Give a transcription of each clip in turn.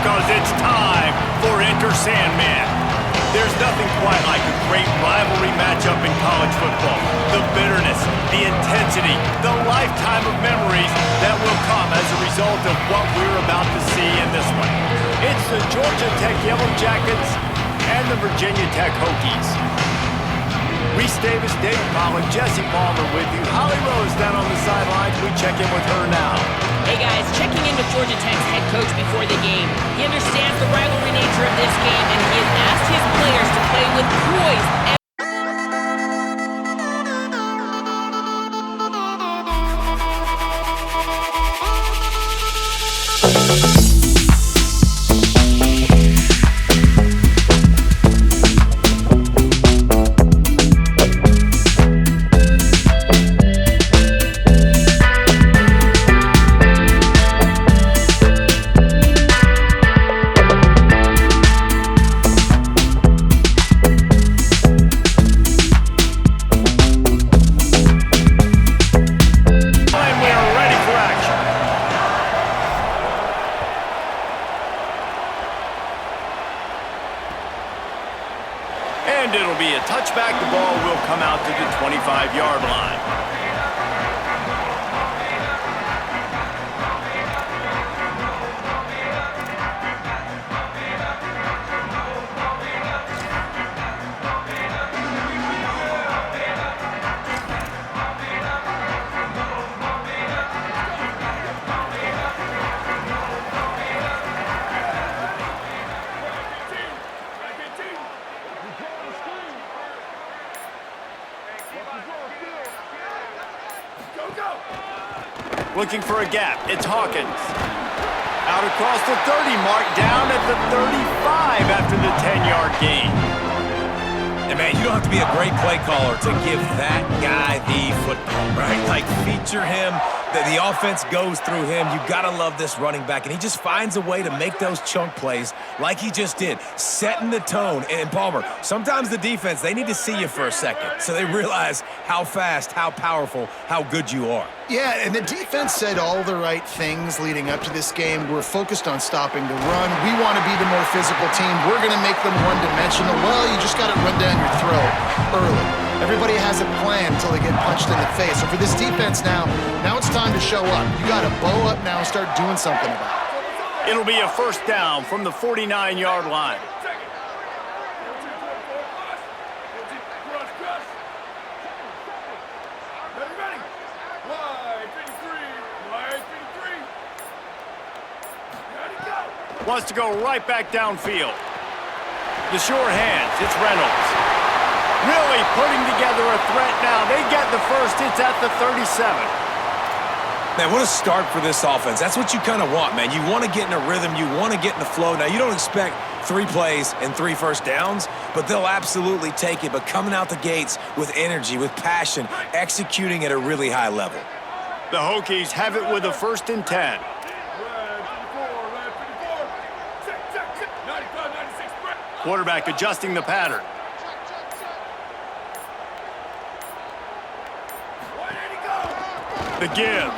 because it's time for Enter Sandman. There's nothing quite like a great rivalry matchup in college football. The bitterness, the intensity, the lifetime of memories that will come as a result of what we're about to see in this one. It's the Georgia Tech Yellow Jackets and the Virginia Tech Hokies. Reese Davis, David Pollock, Jesse Palmer with you. Holly Rose down on the sidelines. We check in with her now. Hey guys, checking in with Georgia Tech's head coach before the game. He understands the rivalry nature of this game, and he has asked his players to play with poise. And it'll be a touchback. The ball will come out to the 25-yard line. Looking for a gap. It's Hawkins. Out across the 30, marked down at the 35 after the 10-yard gain. And man, you don't have to be a great play caller to give that guy the football, right? Like, feature him. The offense goes through him. You got to love this running back. And he just finds a way to make those chunk plays like he just did, setting the tone. And Palmer, sometimes the defense, they need to see you for a second so they realize how fast, how powerful, how good you are. Yeah, and the defense said all the right things leading up to this game. We're focused on stopping the run. We want to be the more physical team. We're going to make them one-dimensional. Well, you just got to run down your throat early. Everybody has a plan until they get punched in the face. So for this defense now it's time to show up. You got to bow up now and start doing something about it. It'll be a first down from the 49-yard line. Wants to go right back downfield. The sure hands, it's Reynolds. Really putting together a threat now. They get the first, it's at the 37. Man, what a start for this offense. That's what you kind of want, man. You want to get in a rhythm. You want to get in the flow. Now, you don't expect 3 plays and 3 first downs, but they'll absolutely take it. But coming out the gates with energy, with passion, executing at a really high level. The Hokies have it with a 1st and 10. Quarterback adjusting the pattern. The give.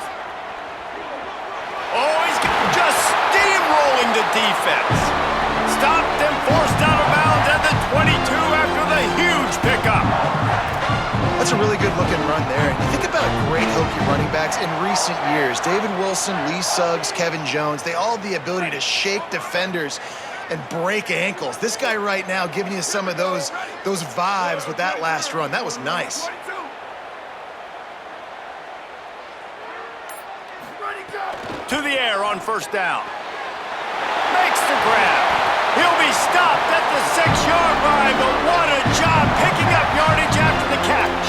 Oh, he's just steamrolling the defense. Stopped and forced out of bounds at the 22 after the huge pickup. That's a really good-looking run there. And you think about great Hokie running backs in recent years. David Wilson, Lee Suggs, Kevin Jones, they all have the ability to shake defenders and break ankles. This guy right now giving you some of those vibes with that last run. That was nice. To the air on 1st down. Makes the grab. He'll be stopped at the 6-yard line, but what a job picking up yardage after the catch.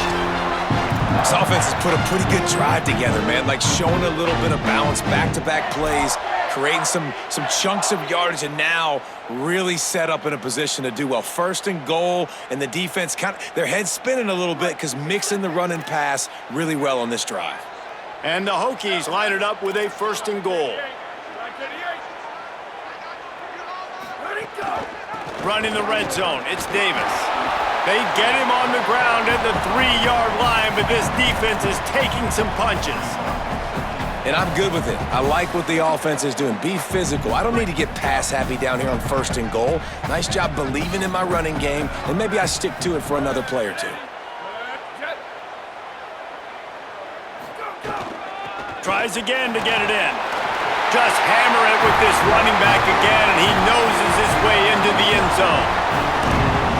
This offense has put a pretty good drive together, man. Like, showing a little bit of balance, back-to-back plays, creating some chunks of yardage, and now really set up in a position to do well. 1st and goal, and the defense their heads spinning a little bit because mixing the run and pass really well on this drive. And the Hokies line it up with a 1st and goal. Running the red zone, it's Davis. They get him on the ground at the 3-yard line, but this defense is taking some punches. And I'm good with it. I like what the offense is doing. Be physical. I don't need to get pass happy down here on 1st and goal. Nice job believing in my running game, and maybe I stick to it for another play or two. Tries again to get it in. Just hammer it with this running back again, and he noses his way into the end zone.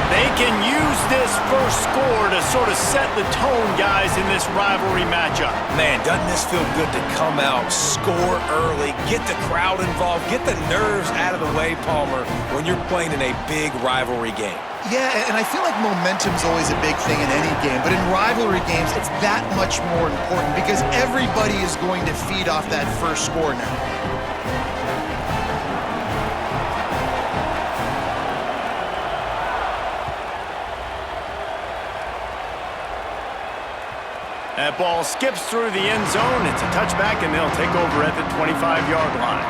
They can use this first score to sort of set the tone, guys, in this rivalry matchup. Man, doesn't this feel good to come out, score early, get the crowd involved, get the nerves out of the way, Palmer, when you're playing in a big rivalry game? Yeah, and I feel like momentum's always a big thing in any game, but in rivalry games, it's that much more important because everybody is going to feed off that first score now. That ball skips through the end zone. It's a touchback, and they'll take over at the 25-yard line.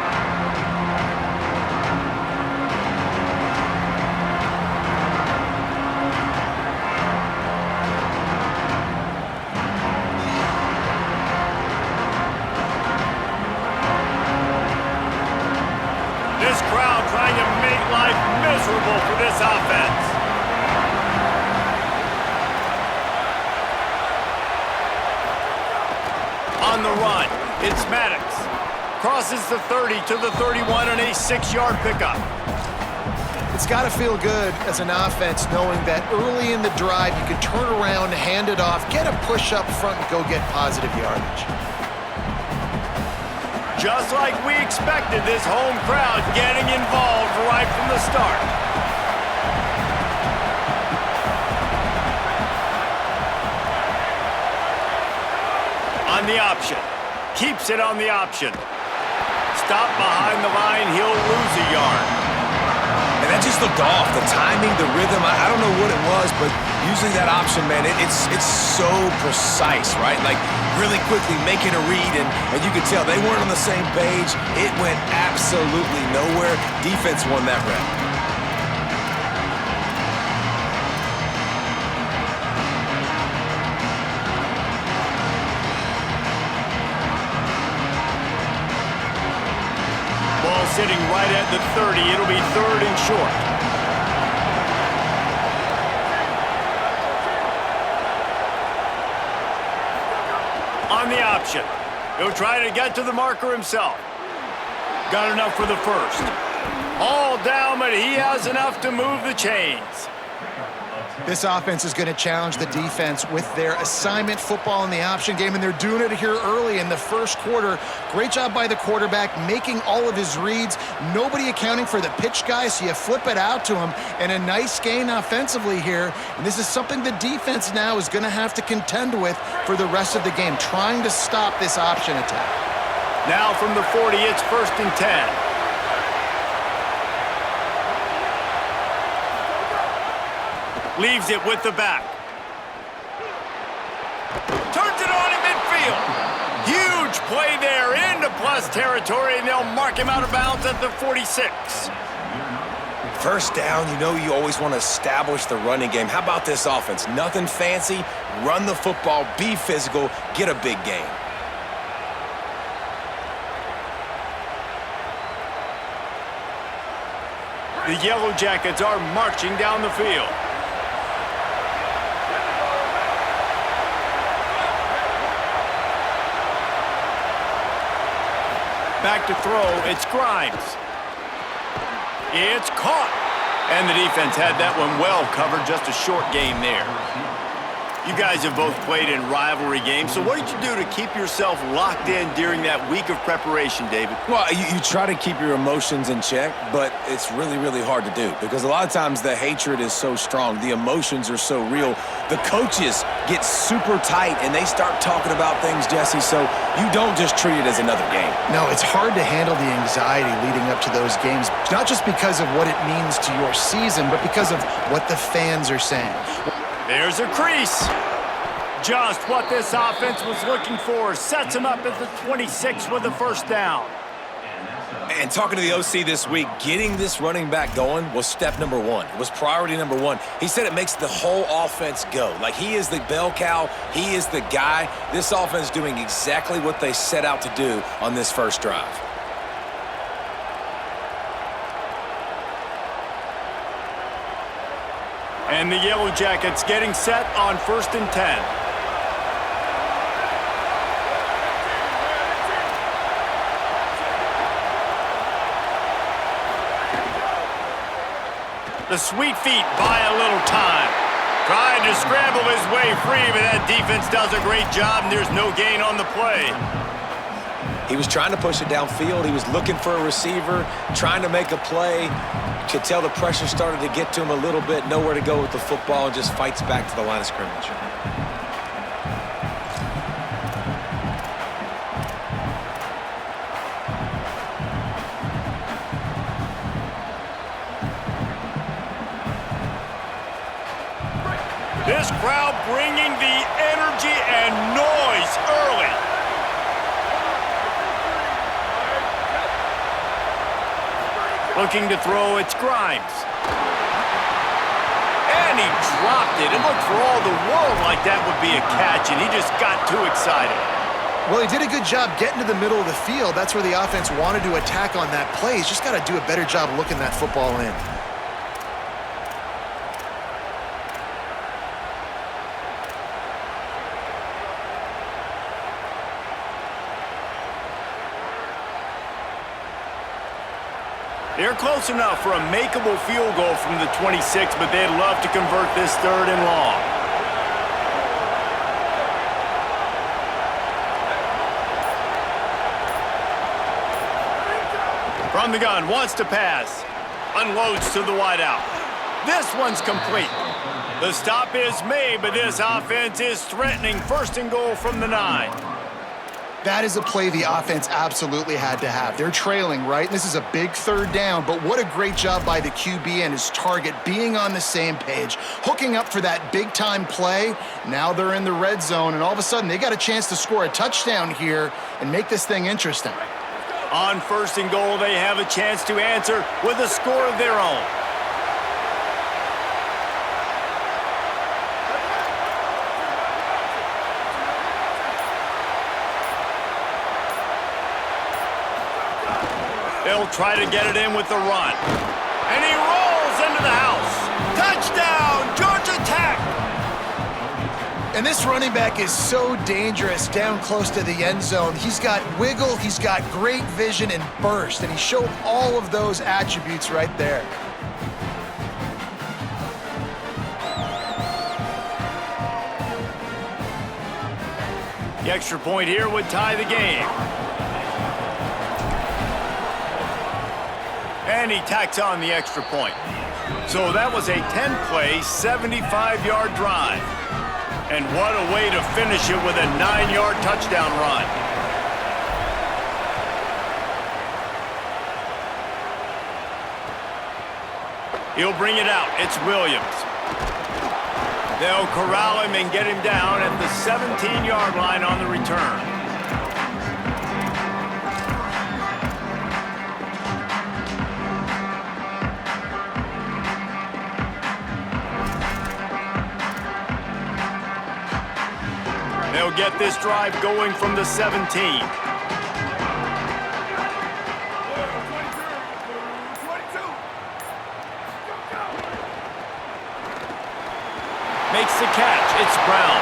This crowd trying to make life miserable for this offense. On the run, it's Maddox. Crosses the 30 to the 31 on a 6-yard pickup. It's got to feel good as an offense knowing that early in the drive you can turn around, hand it off, get a push up front, and go get positive yardage. Just like we expected, this home crowd getting involved right from the start. On the option. Keeps it on the option. Stop behind the line. He'll lose a yard. And that just looked off. The timing, the rhythm, I don't know what it was, but usually that option, man, it's so precise, right? Like really quickly making a read, and you could tell they weren't on the same page. It went absolutely nowhere. Defense won that rep. Sitting right at the 30. It'll be 3rd and short. On the option. He'll try to get to the marker himself. Got enough for the first. All down, but he has enough to move the chains. This offense is going to challenge the defense with their assignment football in the option game, and they're doing it here early in the first quarter. Great job by the quarterback, making all of his reads. Nobody accounting for the pitch guy, so you flip it out to him, and a nice gain offensively here. And this is something the defense now is going to have to contend with for the rest of the game, trying to stop this option attack. Now from the 40, it's 1st and 10. Leaves it with the back. Turns it on in midfield. Huge play there into plus territory, and they'll mark him out of bounds at the 46. First down, you know you always want to establish the running game. How about this offense? Nothing fancy. Run the football, be physical, get a big gain. The Yellow Jackets are marching down the field. Back to throw, it's Grimes. It's caught. And the defense had that one well covered, just a short game there. You guys have both played in rivalry games, so what did you do to keep yourself locked in during that week of preparation, David? Well, you try to keep your emotions in check, but it's really, really hard to do because a lot of times the hatred is so strong, the emotions are so real. The coaches get super tight and they start talking about things, Jesse, so you don't just treat it as another game. No, it's hard to handle the anxiety leading up to those games, not just because of what it means to your season, but because of what the fans are saying. There's a crease. Just what this offense was looking for. Sets him up at the 26 with the first down. And talking to the OC this week, getting this running back going was step number one. It was priority number one. He said it makes the whole offense go. Like, he is the bell cow. He is the guy. This offense is doing exactly what they set out to do on this first drive. And the Yellow Jackets getting set on 1st and 10. The sweet feet buy a little time. Trying to scramble his way free, but that defense does a great job, and there's no gain on the play. He was trying to push it downfield. He was looking for a receiver, trying to make a play. Could tell the pressure started to get to him a little bit. Nowhere to go with the football, and just fights back to the line of scrimmage. This crowd bringing the energy and noise early. Looking to throw, it's Grimes. And he dropped it. It looked for all the world like that would be a catch, and he just got too excited. Well, he did a good job getting to the middle of the field. That's where the offense wanted to attack on that play. He's just got to do a better job looking that football in. They're close enough for a makeable field goal from the 26, but they'd love to convert this 3rd and long. From the gun, wants to pass. Unloads to the wideout. This one's complete. The stop is made, but this offense is threatening 1st and goal from the 9. That is a play the offense absolutely had to have. They're trailing, right? This is a big 3rd down, but what a great job by the QB and his target being on the same page, hooking up for that big-time play. Now they're in the red zone, and all of a sudden they got a chance to score a touchdown here and make this thing interesting. On 1st and goal, they have a chance to answer with a score of their own. They'll try to get it in with the run. And he rolls into the house. Touchdown, Georgia Tech! And this running back is so dangerous down close to the end zone. He's got wiggle, he's got great vision and burst, and he showed all of those attributes right there. The extra point here would tie the game. And he tacks on the extra point. So that was a 10-play, 75-yard drive. And what a way to finish it with a 9-yard touchdown run. He'll bring it out. It's Williams. They'll corral him and get him down at the 17-yard line on the return. They'll get this drive going from the 17. Makes the catch. It's Brown.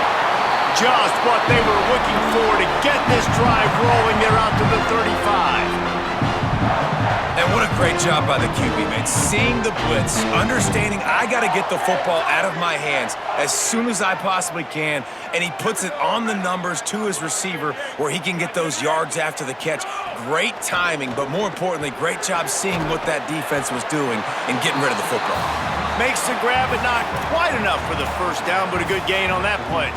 Just what they were looking for to get this drive rolling. They're out to the 35. And what a great job by the QB, man. Seeing the blitz, understanding I got to get the football out of my hands as soon as I possibly can, and he puts it on the numbers to his receiver where he can get those yards after the catch. Great timing, but more importantly, great job seeing what that defense was doing and getting rid of the football. Makes the grab, but not quite enough for the 1st down, but a good gain on that play.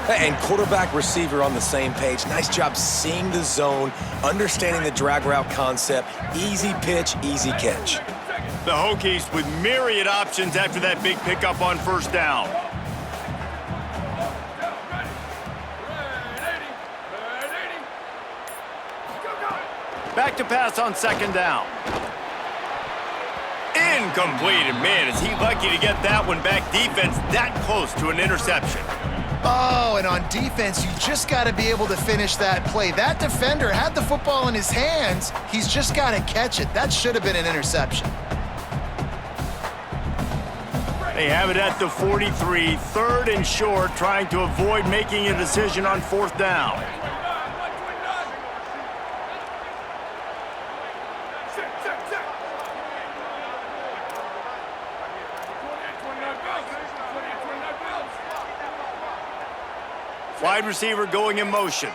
And quarterback receiver on the same page. Nice job seeing the zone, understanding the drag route concept. Easy pitch, easy catch. The Hokies with myriad options after that big pickup on 1st down. Back to pass on second down. Incomplete. And man, is he lucky to get that one back. Defense that close to an interception. Oh, and on defense, you just got to be able to finish that play. That defender had the football in his hands. He's just got to catch it. That should have been an interception. They have it at the 43, third and short, trying to avoid making a decision on fourth down. Wide receiver going in motion.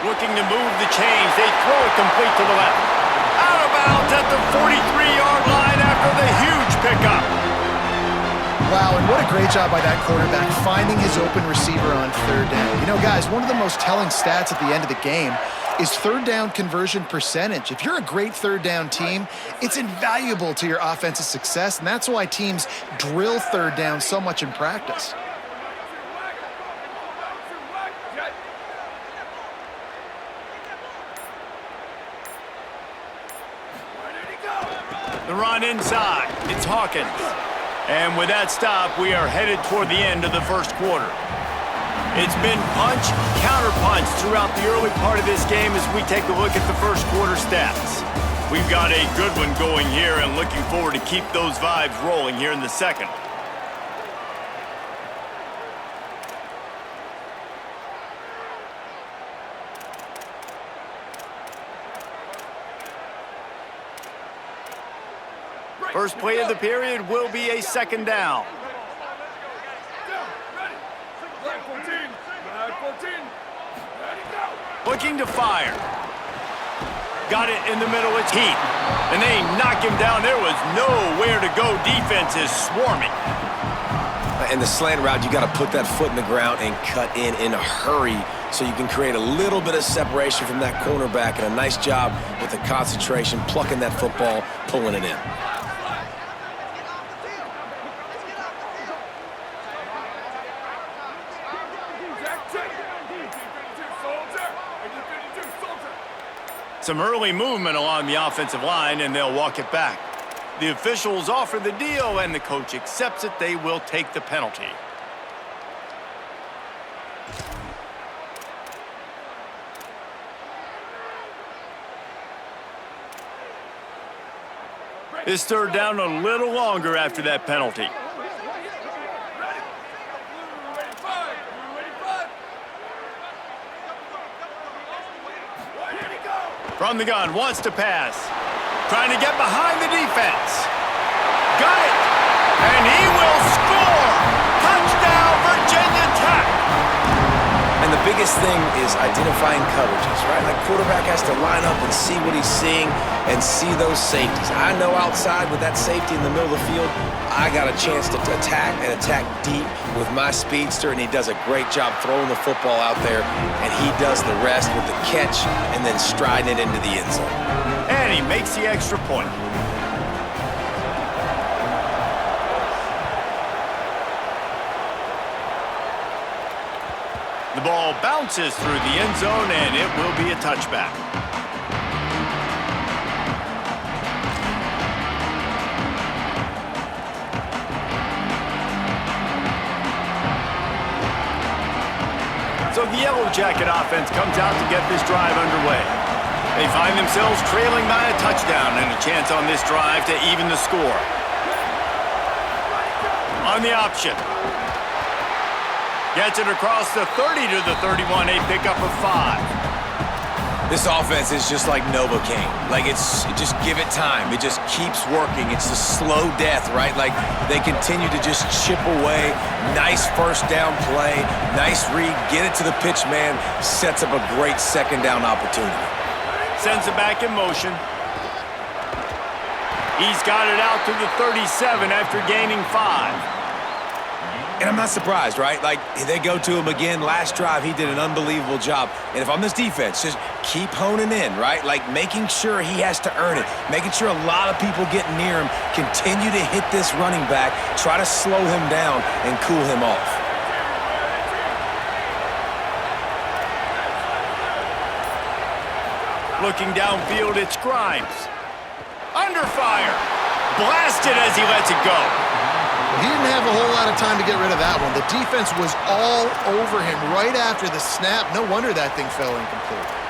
Looking to move the chains. They throw it complete to the left. Out of bounds at the 43-yard line after the huge pickup. Wow, and what a great job by that quarterback finding his open receiver on third down. You know, guys, one of the most telling stats at the end of the game is third down conversion percentage. If you're a great third down team, it's invaluable to your offensive success, and that's why teams drill third down so much in practice. The run inside. It's Hawkins. And with that stop, we are headed toward the end of the first quarter. It's been punch, counter-punch throughout the early part of this game as we take a look at the first quarter stats. We've got a good one going here and looking forward to keep those vibes rolling here in the second. First play of the period will be a second down. Looking to fire. Got it in the middle, it's Heat. And they knock him down. There was nowhere to go. Defense is swarming. In the slant route, you got to put that foot in the ground and cut in a hurry so you can create a little bit of separation from that cornerback, and a nice job with the concentration, plucking that football, pulling it in. Some early movement along the offensive line, and they'll walk it back. The officials offer the deal, and the coach accepts it. They will take the penalty. This third down a little longer after that penalty. From the gun, wants to pass. Trying to get behind the defense. Got it! And he will score! Touchdown, Virginia Tech! And the biggest thing is identifying coverages, right? Like, quarterback has to line up and see what he's seeing and see those safeties. I know outside with that safety in the middle of the field, I got a chance to attack and attack deep with my speedster, and he does a great job throwing the football out there, and he does the rest with the catch and then striding it into the end zone. And he makes the extra point. The ball bounces through the end zone, and it will be a touchback. So the Yellow Jacket offense comes out to get this drive underway. They find themselves trailing by a touchdown and a chance on this drive to even the score. On the option. Gets it across the 30 to the 31, a pickup of 5. This offense is just like Novocaine. Like, just give it time. It just keeps working. It's the slow death, right? Like, they continue to just chip away. Nice first down play. Nice read. Get it to the pitch man. Sets up a great second down opportunity. Sends it back in motion. He's got it out to the 37 after gaining 5. And I'm not surprised, right? Like, they go to him again. Last drive, he did an unbelievable job. And if I'm this defense, just keep honing in, right? Like, making sure he has to earn it. Making sure a lot of people get near him. Continue to hit this running back. Try to slow him down and cool him off. Looking downfield, it's Grimes. Under fire. Blasted as he lets it go. He didn't have a whole lot of time to get rid of that one. The defense was all over him right after the snap. No wonder that thing fell incomplete.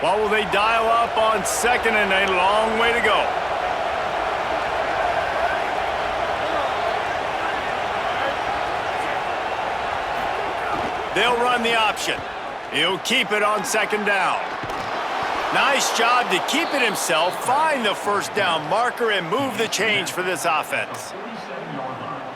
What will they dial up on 2nd and a long way to go? They'll run the option. He'll keep it on 2nd down. Nice job to keep it himself, find the first down marker, and move the change for this offense.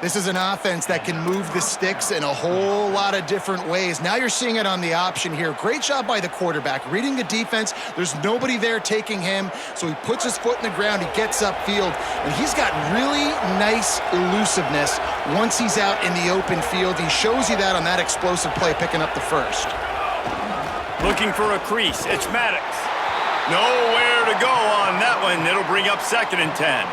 This is an offense that can move the sticks in a whole lot of different ways. Now you're seeing it on the option here. Great job by the quarterback. Reading the defense, there's nobody there taking him, so he puts his foot in the ground, he gets upfield, and he's got really nice elusiveness once he's out in the open field. He shows you that on that explosive play, picking up the first. Looking for a crease, it's Maddox. Nowhere to go on that one. It'll bring up 2nd and 10.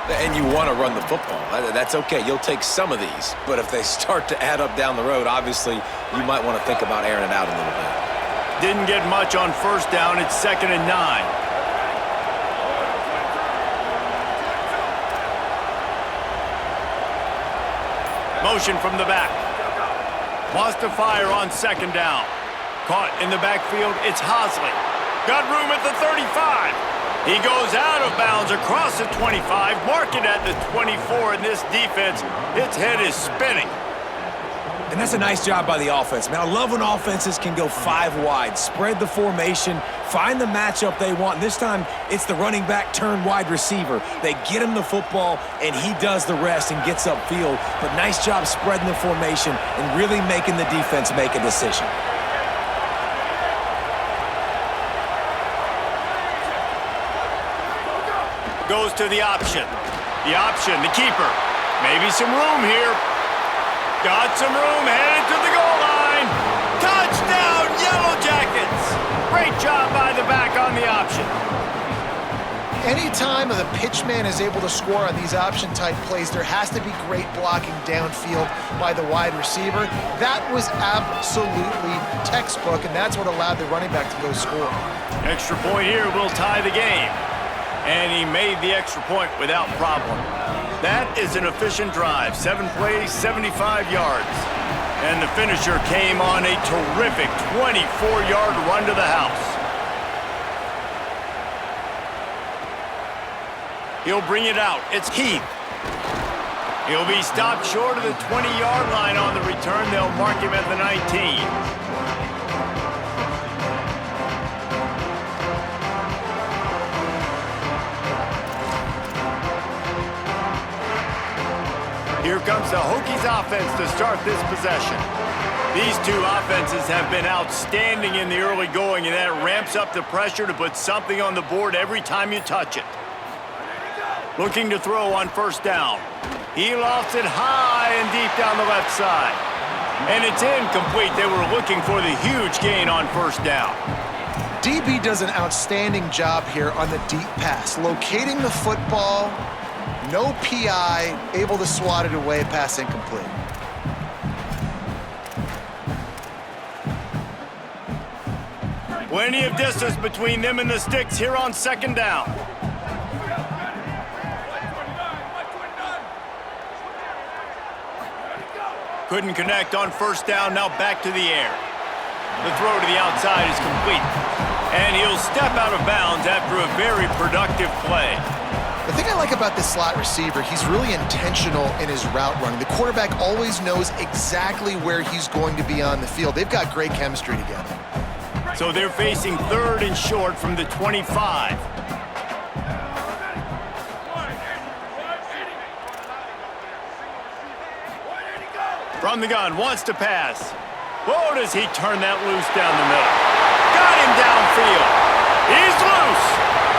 And you want to run the football. That's okay. You'll take some of these. But if they start to add up down the road, obviously, you might want to think about airing it out a little bit. Didn't get much on 1st down. It's 2nd and 9. Motion from the back. Wants to fire on 2nd down. Caught in the backfield. It's Hosley. Got room at the 35. He goes out of bounds across the 25, mark it at the 24, and this defense, its head is spinning. And that's a nice job by the offense. Man, I love when offenses can go 5 wide, spread the formation, find the matchup they want. This time, it's the running back turn wide receiver. They get him the football, and he does the rest and gets upfield. But nice job spreading the formation and really making the defense make a decision. Goes to the option. The option, the keeper. Maybe some room here. Got some room, headed to the goal line. Touchdown, Yellow Jackets. Great job by the back on the option. Anytime the pitchman is able to score on these option-type plays, there has to be great blocking downfield by the wide receiver. That was absolutely textbook, and that's what allowed the running back to go score. Extra point here will tie the game. And he made the extra point without problem. That is an efficient drive. 7 plays, 75 yards. And the finisher came on a terrific 24-yard run to the house. He'll bring it out. It's Heath. He'll be stopped short of the 20-yard line on the return. They'll mark him at the 19. Here comes the Hokies offense to start this possession. These two offenses have been outstanding in the early going, and that ramps up the pressure to put something on the board every time you touch it. Looking to throw on 1st down. He lofts it high and deep down the left side. And it's incomplete. They were looking for the huge gain on 1st down. DB does an outstanding job here on the deep pass, locating the football. No PI, able to swat it away, pass incomplete. Plenty of distance between them and the sticks here on 2nd down. Couldn't connect on 1st down, now back to the air. The throw to the outside is complete. And he'll step out of bounds after a very productive play. The thing I like about this slot receiver, he's really intentional in his route running. The quarterback always knows exactly where he's going to be on the field. They've got great chemistry together. So they're facing 3rd and short from the 25. From the gun, wants to pass. Whoa, does he turn that loose down the middle. Got him downfield. He's loose.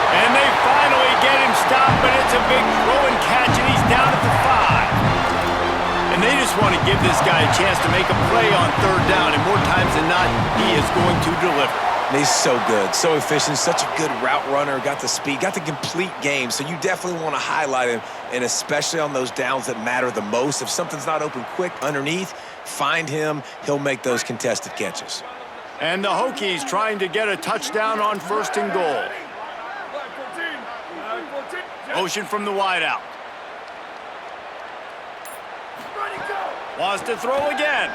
And they finally get him stopped, but it's a big throw and catch, and he's down at the 5. And they just want to give this guy a chance to make a play on 3rd down, and more times than not, he is going to deliver. And he's so good, so efficient, such a good route runner, got the speed, got the complete game. So you definitely want to highlight him, and especially on those downs that matter the most. If something's not open quick underneath, find him. He'll make those contested catches. And the Hokies trying to get a touchdown on 1st and goal. Motion from the wideout. Wants to throw again.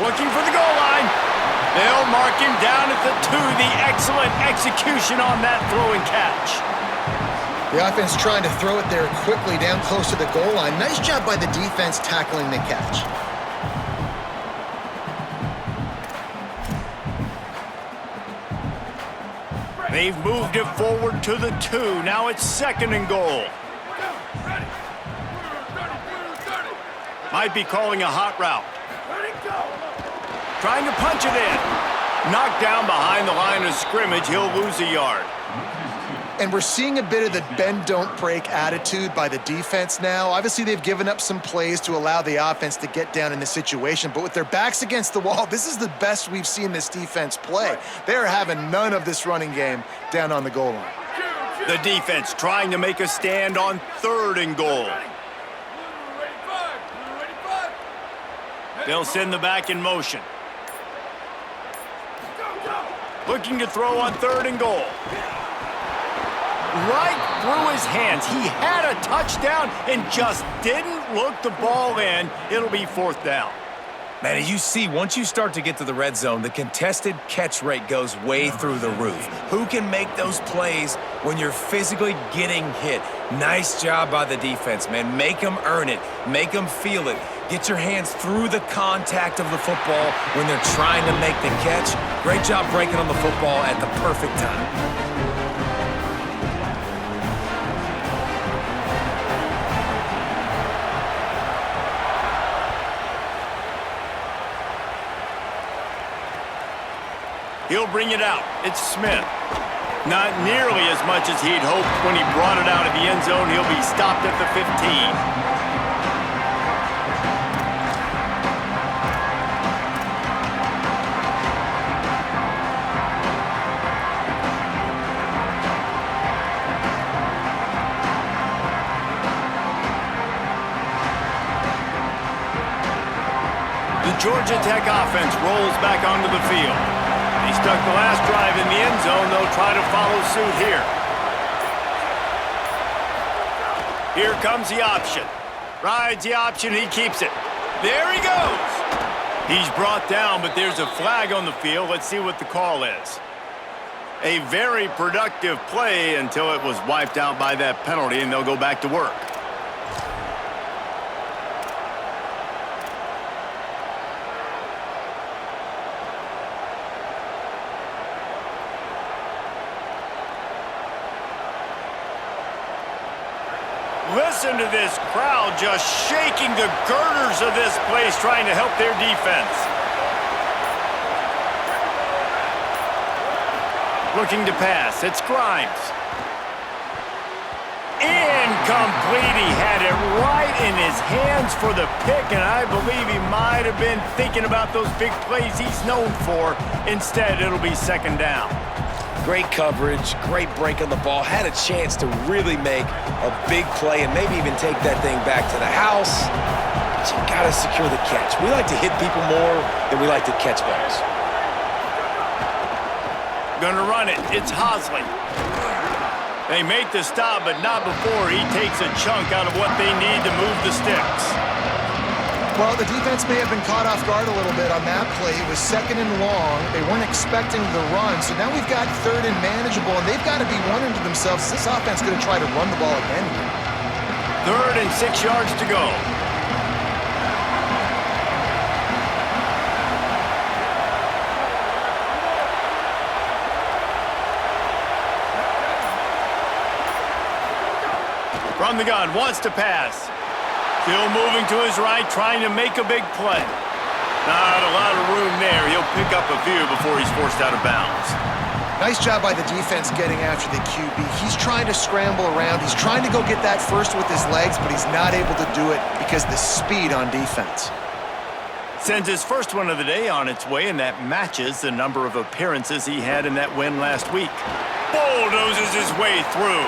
Looking for the goal line. They'll mark him down at the 2. The excellent execution on that throw and catch. The offense trying to throw it there quickly down close to the goal line. Nice job by the defense tackling the catch. They've moved it forward to the 2. Now it's 2nd and goal. Might be calling a hot route. Trying to punch it in. Knocked down behind the line of scrimmage. He'll lose a yard. And we're seeing a bit of the bend, don't break attitude by the defense now. Obviously, they've given up some plays to allow the offense to get down in the situation. But with their backs against the wall, this is the best we've seen this defense play. They're having none of this running game down on the goal line. The defense trying to make a stand on 3rd and goal. They'll send the back in motion. Looking to throw on 3rd and goal. Right through his hands. He had a touchdown and just didn't look the ball in. It'll be 4th down. Man, you see, once you start to get to the red zone, the contested catch rate goes way through the roof. Who can make those plays when you're physically getting hit? Nice job by the defense, man. Make them earn it. Make them feel it. Get your hands through the contact of the football when they're trying to make the catch. Great job breaking on the football at the perfect time. He'll bring it out. It's Smith. Not nearly as much as he'd hoped when he brought it out of the end zone. He'll be stopped at the 15. The Georgia Tech offense rolls back onto the field. They stuck the last drive in the end zone. They'll try to follow suit here. Here comes the option. Rides the option. He keeps it. There he goes. He's brought down, but there's a flag on the field. Let's see what the call is. A very productive play until it was wiped out by that penalty, and they'll go back to work. Listen to this crowd just shaking the girders of this place, trying to help their defense. Looking to pass. It's Grimes. Incomplete. He had it right in his hands for the pick, and I believe he might have been thinking about those big plays he's known for. Instead, it'll be 2nd down. Great coverage, great break on the ball. Had a chance to really make a big play and maybe even take that thing back to the house. But you got to secure the catch. We like to hit people more than we like to catch balls. Gonna run it. It's Hosley. They make the stop, but not before he takes a chunk out of what they need to move the sticks. Well, the defense may have been caught off guard a little bit on that play. It was 2nd and long. They weren't expecting the run. So now we've got 3rd and manageable, and they've got to be wondering to themselves, is this offense going to try to run the ball again here? 3rd and 6 yards to go. From the gun, wants to pass. Still moving to his right, trying to make a big play. Not a lot of room there. He'll pick up a few before he's forced out of bounds. Nice job by the defense getting after the QB. He's trying to scramble around. He's trying to go get that first with his legs, but he's not able to do it because of the speed on defense. Sends his first one of the day on its way, and that matches the number of appearances he had in that win last week. Bulldozes his way through.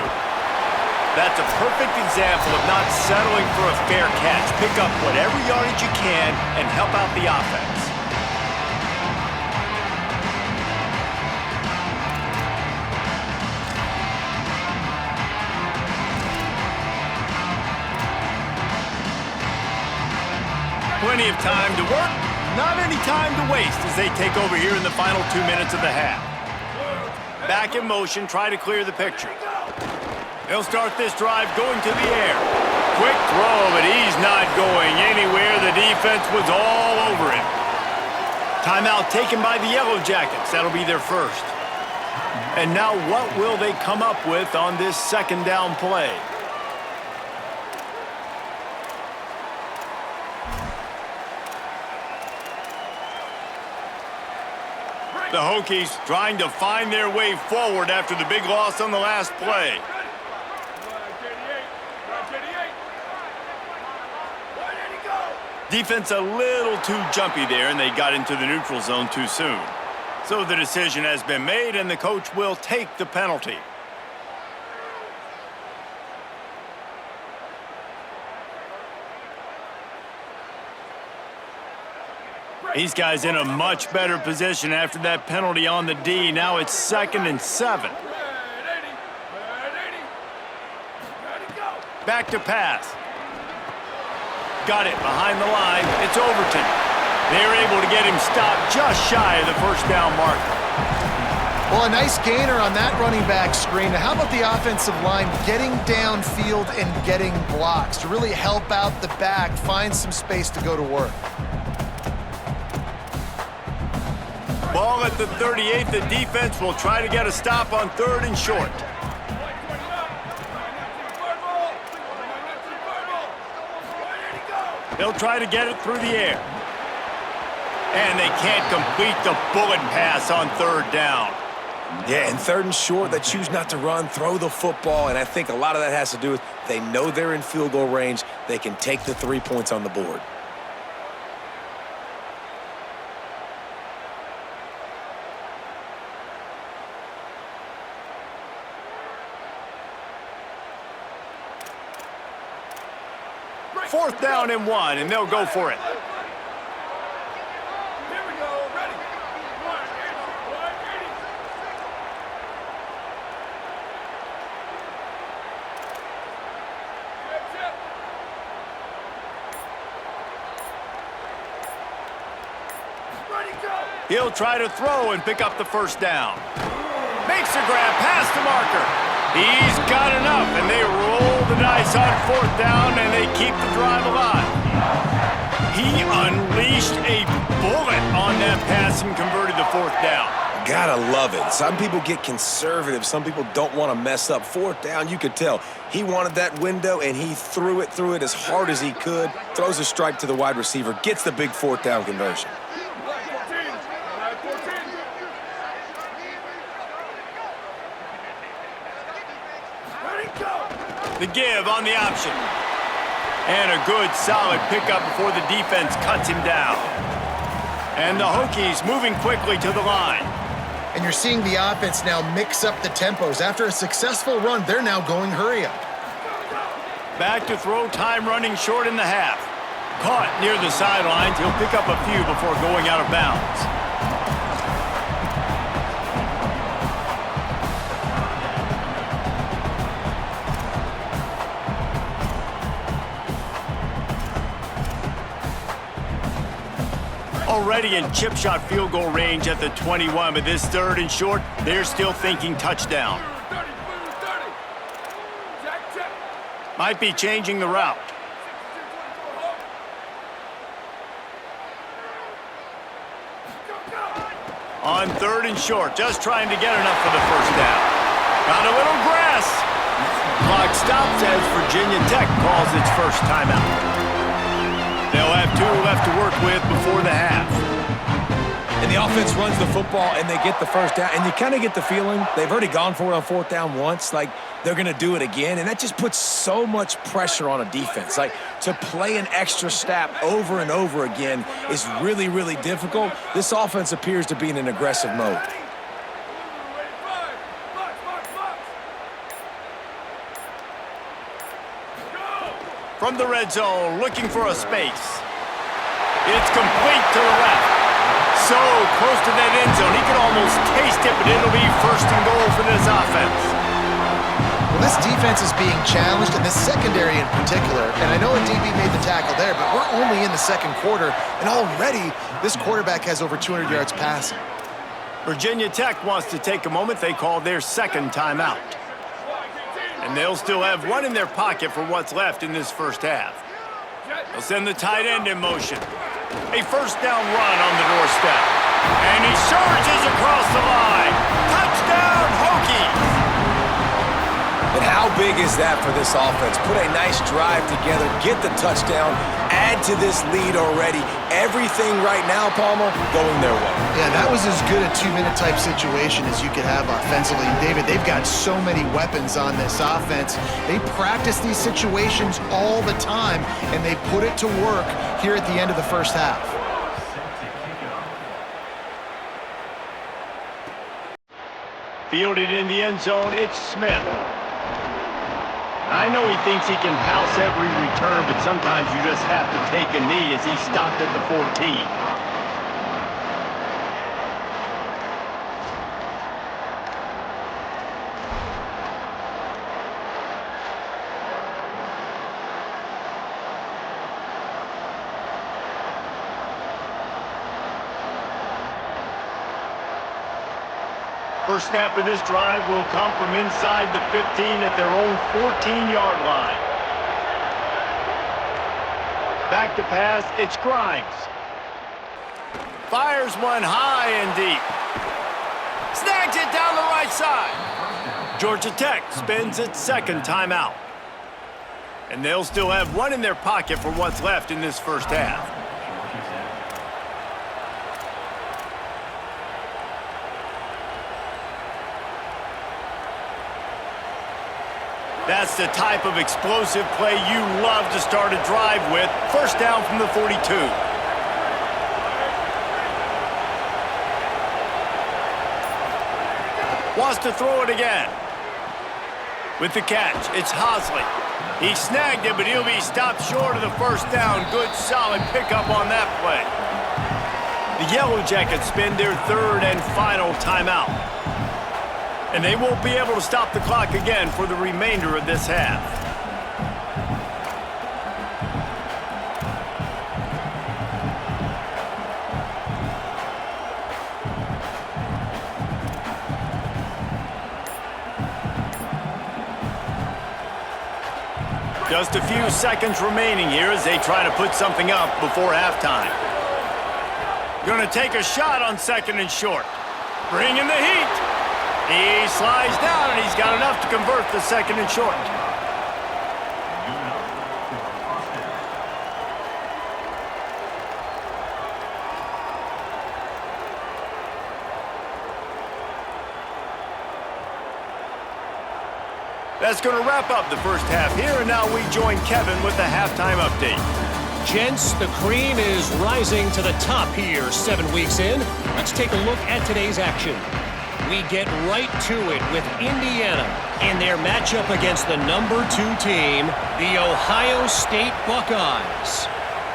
That's a perfect example of not settling for a fair catch. Pick up whatever yardage you can and help out the offense. Plenty of time to work, not any time to waste as they take over here in the final 2 minutes of the half. Back in motion, try to clear the picture. They'll start this drive going to the air. Quick throw, but he's not going anywhere. The defense was all over him. Timeout taken by the Yellow Jackets. That'll be their first. And now what will they come up with on this second down play? The Hokies trying to find their way forward after the big loss on the last play. Defense a little too jumpy there, and they got into the neutral zone too soon. So the decision has been made, and the coach will take the penalty. These guys in a much better position after that penalty on the D. Now it's 2nd and 7. Back to pass. Got it behind the line. It's Overton. They're able to get him stopped just shy of the first down marker. Well, a nice gainer on that running back screen. How about the offensive line getting downfield and getting blocks to really help out the back, find some space to go to work? Ball at the 38. The defense will try to get a stop on 3rd and short. They'll try to get it through the air. And they can't complete the bullet pass on 3rd down. Yeah, and 3rd and short, they choose not to run, throw the football, and I think a lot of that has to do with they know they're in field goal range. They can take the 3 points on the board. Fourth down and 1, and they'll go for it. He'll try to throw and pick up the first down. Makes a grab past the marker. He's got enough, and they roll the dice on 4th down, and they keep the drive alive. He unleashed a bullet on that pass and converted the 4th down. Gotta love it. Some people get conservative. Some people don't want to mess up. 4th down, you could tell. He wanted that window, and he threw it as hard as he could. Throws a strike to the wide receiver. Gets the big 4th down conversion. The give on the option. And a good, solid pickup before the defense cuts him down. And the Hokies moving quickly to the line. And you're seeing the offense now mix up the tempos. After a successful run, they're now going hurry up. Back to throw, time running short in the half. Caught near the sidelines. He'll pick up a few before going out of bounds. Already in chip shot field goal range at the 21, but this 3rd and short, they're still thinking touchdown. Might be changing the route. On 3rd and short, just trying to get enough for the first down. Got a little grass. Clock stops as Virginia Tech calls its first timeout. They'll have 2 left to work with before the half. And the offense runs the football, and they get the first down. And you kind of get the feeling they've already gone for it on fourth down once. Like, they're going to do it again. And that just puts so much pressure on a defense. Like, to play an extra snap over and over again is really, really difficult. This offense appears to be in an aggressive mode. From the red zone, looking for a space. It's complete to the left. So close to that end zone, he could almost taste it, but it'll be first and goal for this offense. Well, this defense is being challenged, and this secondary in particular. And I know a DB made the tackle there, but we're only in the second quarter, and already this quarterback has over 200 yards passing. Virginia Tech wants to take a moment. They call their second timeout. And they'll still have one in their pocket for what's left in this first half. They'll send the tight end in motion. A first down run on the doorstep. And he surges across the line. Touchdown, Hokies! And how big is that for this offense? Put a nice drive together, get the touchdown, add to this lead already. Everything right now, Palmer, going their way. Yeah, that was as good a two-minute type situation as you could have offensively. And David, they've got so many weapons on this offense. They practice these situations all the time, and they put it to work here at the end of the first half. Fielded in the end zone, it's Smith. I know he thinks he can house every return, but sometimes you just have to take a knee as he stopped at the 14. First snap of this drive will come from inside the 15 at their own 14-yard line. Back to pass, it's Grimes. Fires one high and deep. Snags it down the right side. Georgia Tech spends its second timeout. And they'll still have one in their pocket for what's left in this first half. That's the type of explosive play you love to start a drive with. First down from the 42. Wants to throw it again. With the catch, it's Hosley. He snagged it, but he'll be stopped short of the first down. Good, solid pickup on that play. The Yellow Jackets spend their third and final timeout. And they won't be able to stop the clock again for the remainder of this half. Just a few seconds remaining here as they try to put something up before halftime. Going to take a shot on second and short. Bringing the heat. He slides down, and he's got enough to convert the second and short. That's going to wrap up the first half here, and now we join Kevin with the halftime update. Gents, the cream is rising to the top here 7 weeks in. Let's take a look at today's action. We get right to it with Indiana in their matchup against the number 2 team, the Ohio State Buckeyes.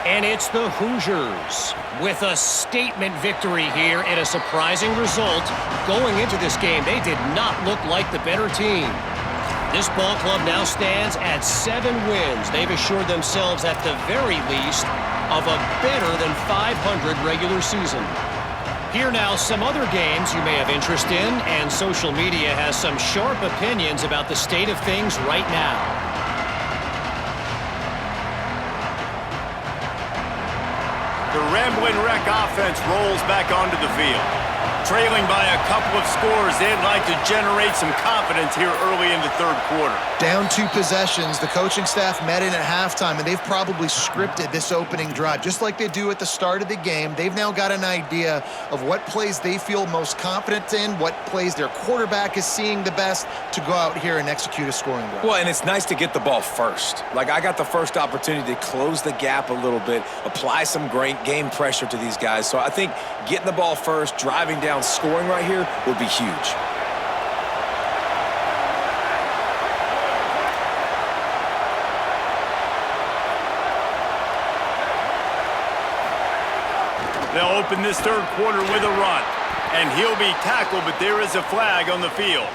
And it's the Hoosiers with a statement victory here in a surprising result. Going into this game, they did not look like the better team. This ball club now stands at 7 wins. They've assured themselves at the very least of a better than 500 regular season. Here now, some other games you may have interest in, and social media has some sharp opinions about the state of things right now. The Rambling Wreck offense rolls back onto the field. Trailing by a couple of scores, they'd like to generate some confidence here early in the third quarter. Down 2 possessions, the coaching staff met in at halftime, and they've probably scripted this opening drive. Just like they do at the start of the game, they've now got an idea of what plays they feel most confident in, what plays their quarterback is seeing the best to go out here and execute a scoring drive. Well, and it's nice to get the ball first. Like, I got the first opportunity to close the gap a little bit, apply some great game pressure to these guys. So I think getting the ball first, driving down, scoring right here would be huge. They'll open this third quarter with a run, and he'll be tackled, but there is a flag on the field.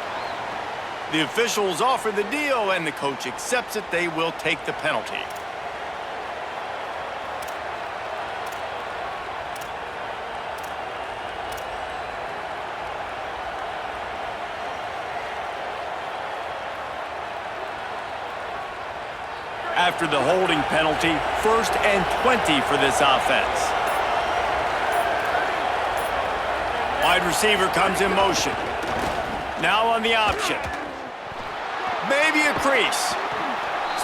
The officials offer the deal, and the coach accepts it. They will take the penalty. After the holding penalty, 1st and 20 for this offense. Wide receiver comes in motion. Now on the option. Maybe a crease.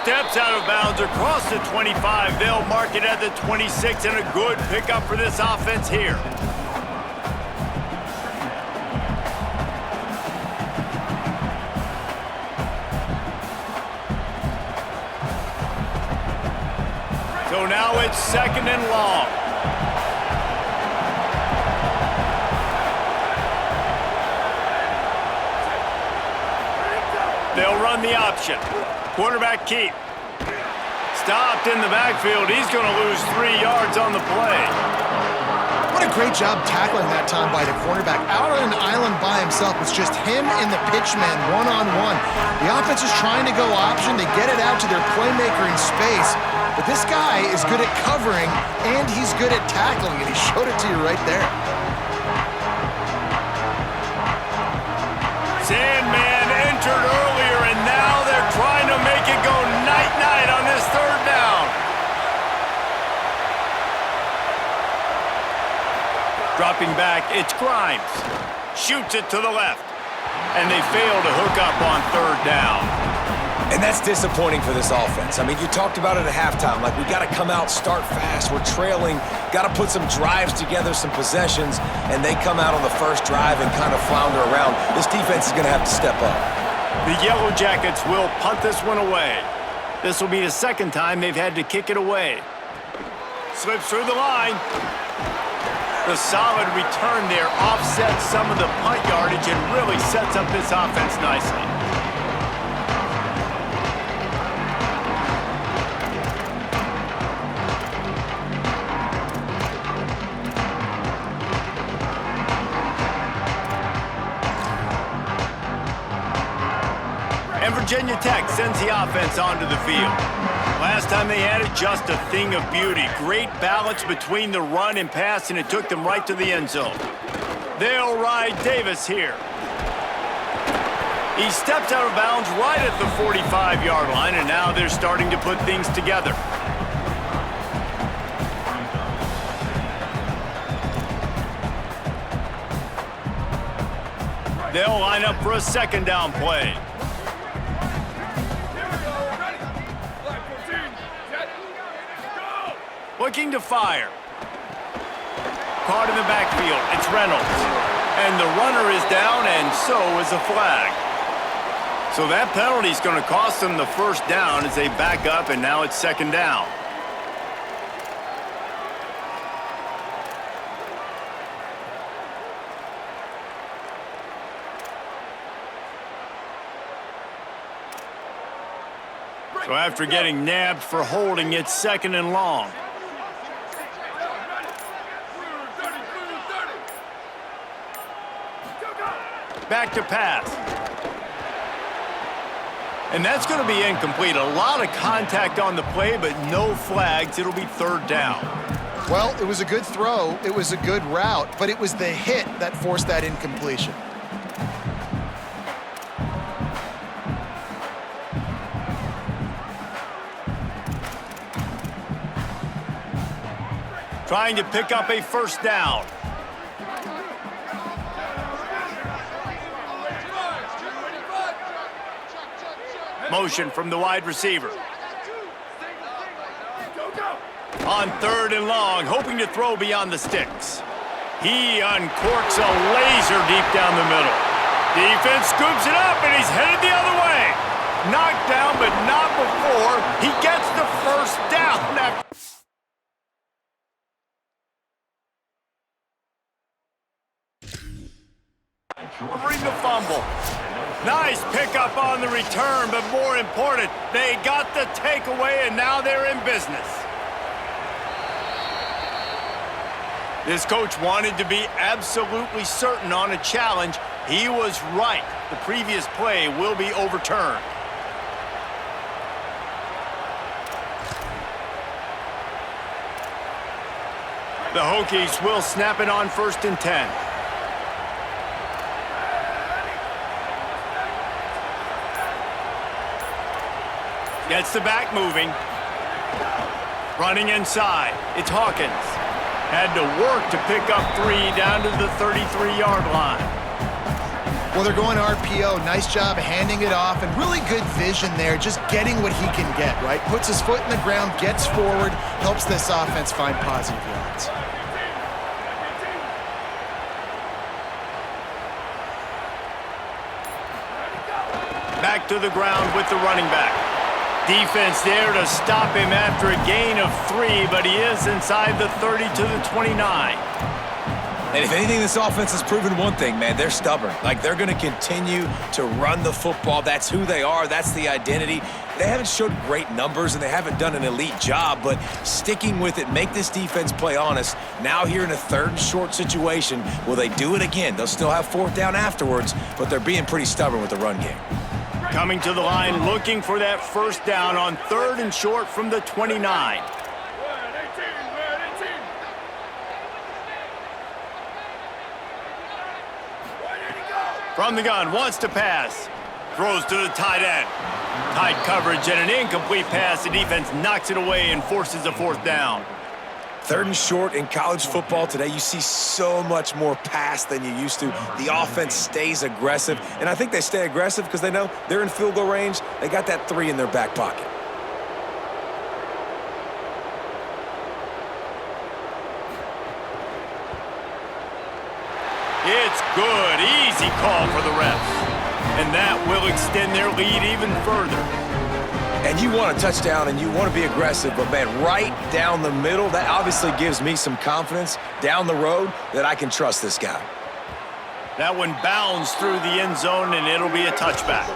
Steps out of bounds across the 25. They'll mark it at the 26, and a good pickup for this offense here. So now it's 2nd and long. They'll run the option. Quarterback keep. Stopped in the backfield. He's going to lose 3 yards on the play. What a great job tackling that time by the cornerback. Out on an island by himself. It's just him and the pitchman one-on-one. The offense is trying to go option. They get it out to their playmaker in space. But this guy is good at covering, and he's good at tackling, and he showed it to you right there. Sandman entered earlier, and now they're trying to make it go night-night on this 3rd down. Dropping back, it's Grimes. Shoots it to the left, and they fail to hook up on 3rd down. And that's disappointing for this offense. I mean, you talked about it at halftime. Like, we got to come out, start fast. We're trailing, got to put some drives together, some possessions, and they come out on the first drive and kind of flounder around. This defense is going to have to step up. The Yellow Jackets will punt this one away. This will be the 2nd time they've had to kick it away. Slips through the line. The solid return there offsets some of the punt yardage and really sets up this offense nicely. And Virginia Tech sends the offense onto the field. Last time they had it, just a thing of beauty. Great balance between the run and pass, and it took them right to the end zone. They'll ride Davis here. He steps out of bounds right at the 45-yard line, and now they're starting to put things together. They'll line up for a 2nd down play. Looking to fire. Caught in the backfield. It's Reynolds. And the runner is down, and so is a flag. So that penalty is going to cost them the 1st down as they back up, and now it's 2nd down. So after getting nabbed for holding, it's 2nd and long. Back to pass. And that's going to be incomplete. A lot of contact on the play, but no flags. It'll be 3rd down. Well, it was a good throw. It was a good route, but it was the hit that forced that incompletion. Trying to pick up a 1st down. Motion from the wide receiver. On 3rd and long, hoping to throw beyond the sticks. He uncorks a laser deep down the middle. Defense scoops it up, and he's headed the other way. Knocked down, but not before he gets the first down. Recovering the fumble. Nice pickup on the return, but more important, they got the takeaway, and now they're in business. This coach wanted to be absolutely certain on a challenge. He was right. The previous play will be overturned. The Hokies will snap it on 1st and 10. Gets the back moving. Running inside. It's Hawkins. Had to work to pick up 3 down to the 33-yard line. Well, they're going RPO. Nice job handing it off, and really good vision there, just getting what he can get, right? Puts his foot in the ground, gets forward, helps this offense find positive yards. Back to the ground with the running back. Defense there to stop him after a gain of 3, but he is inside the 30 to the 29. And if anything, this offense has proven one thing, man. They're stubborn. Like, they're going to continue to run the football. That's who they are. That's the identity. They haven't showed great numbers, and they haven't done an elite job, but sticking with it, make this defense play honest. Now here in a 3rd and short situation, will they do it again? They'll still have 4th down afterwards, but they're being pretty stubborn with the run game. Coming to the line, looking for that 1st down on 3rd and short from the 29. From the gun, wants to pass. Throws to the tight end. Tight coverage and an incomplete pass. The defense knocks it away and forces a 4th down. 3rd and short in college football today, you see so much more pass than you used to. The offense stays aggressive, and I think they stay aggressive because they know they're in field goal range. They got that 3 in their back pocket. It's good. Easy call for the refs. And that will extend their lead even further. And you want a touchdown and you want to be aggressive, but, man, right down the middle, that obviously gives me some confidence down the road that I can trust this guy. That one bounds through the end zone, and it'll be a touchback.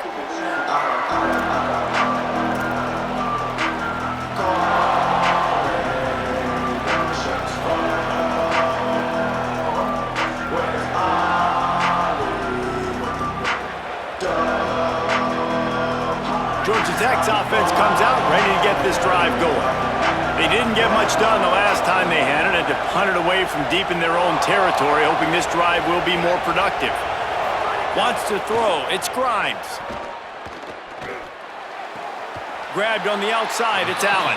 Georgia Tech's offense comes out ready to get this drive going. They didn't get much done the last time they had it, had to punt it away from deep in their own territory, hoping this drive will be more productive. Wants to throw. It's Grimes. Grabbed on the outside. It's Allen.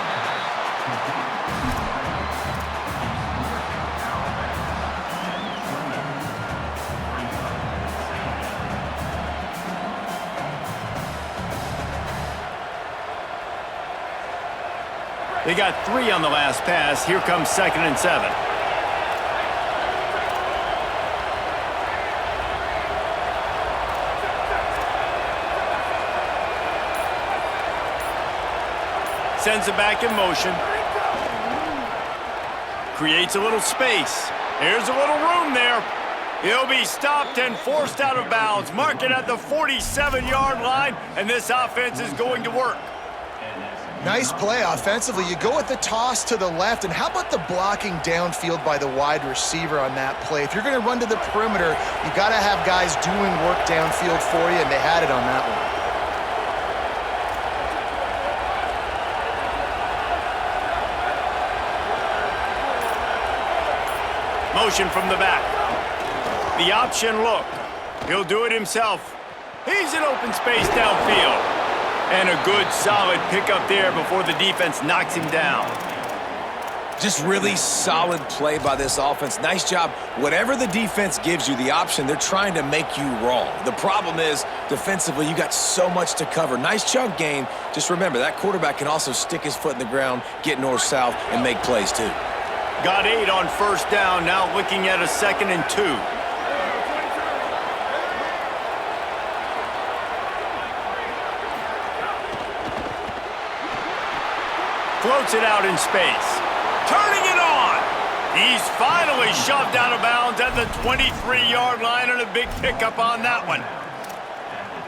They got 3 on the last pass. Here comes 2nd and 7. Sends it back in motion. Creates a little space. There's a little room there. He'll be stopped and forced out of bounds. Mark it at the 47-yard line, and this offense is going to work. Nice play offensively. You go with the toss to the left, and how about the blocking downfield by the wide receiver on that play? If you're going to run to the perimeter, you got to have guys doing work downfield for you, and they had it on that one. Motion from the back. The option look. He'll do it himself. He's in open space downfield. And a good, solid pickup there before the defense knocks him down. Just really solid play by this offense. Nice job. Whatever the defense gives you the option, they're trying to make you wrong. The problem is, defensively, you got so much to cover. Nice chunk gain. Just remember, that quarterback can also stick his foot in the ground, get north-south, and make plays too. Got 8 on first down, now looking at a 2nd and 2. Floats it out in space. Turning it on. He's finally shoved out of bounds at the 23-yard line, and a big pickup on that one.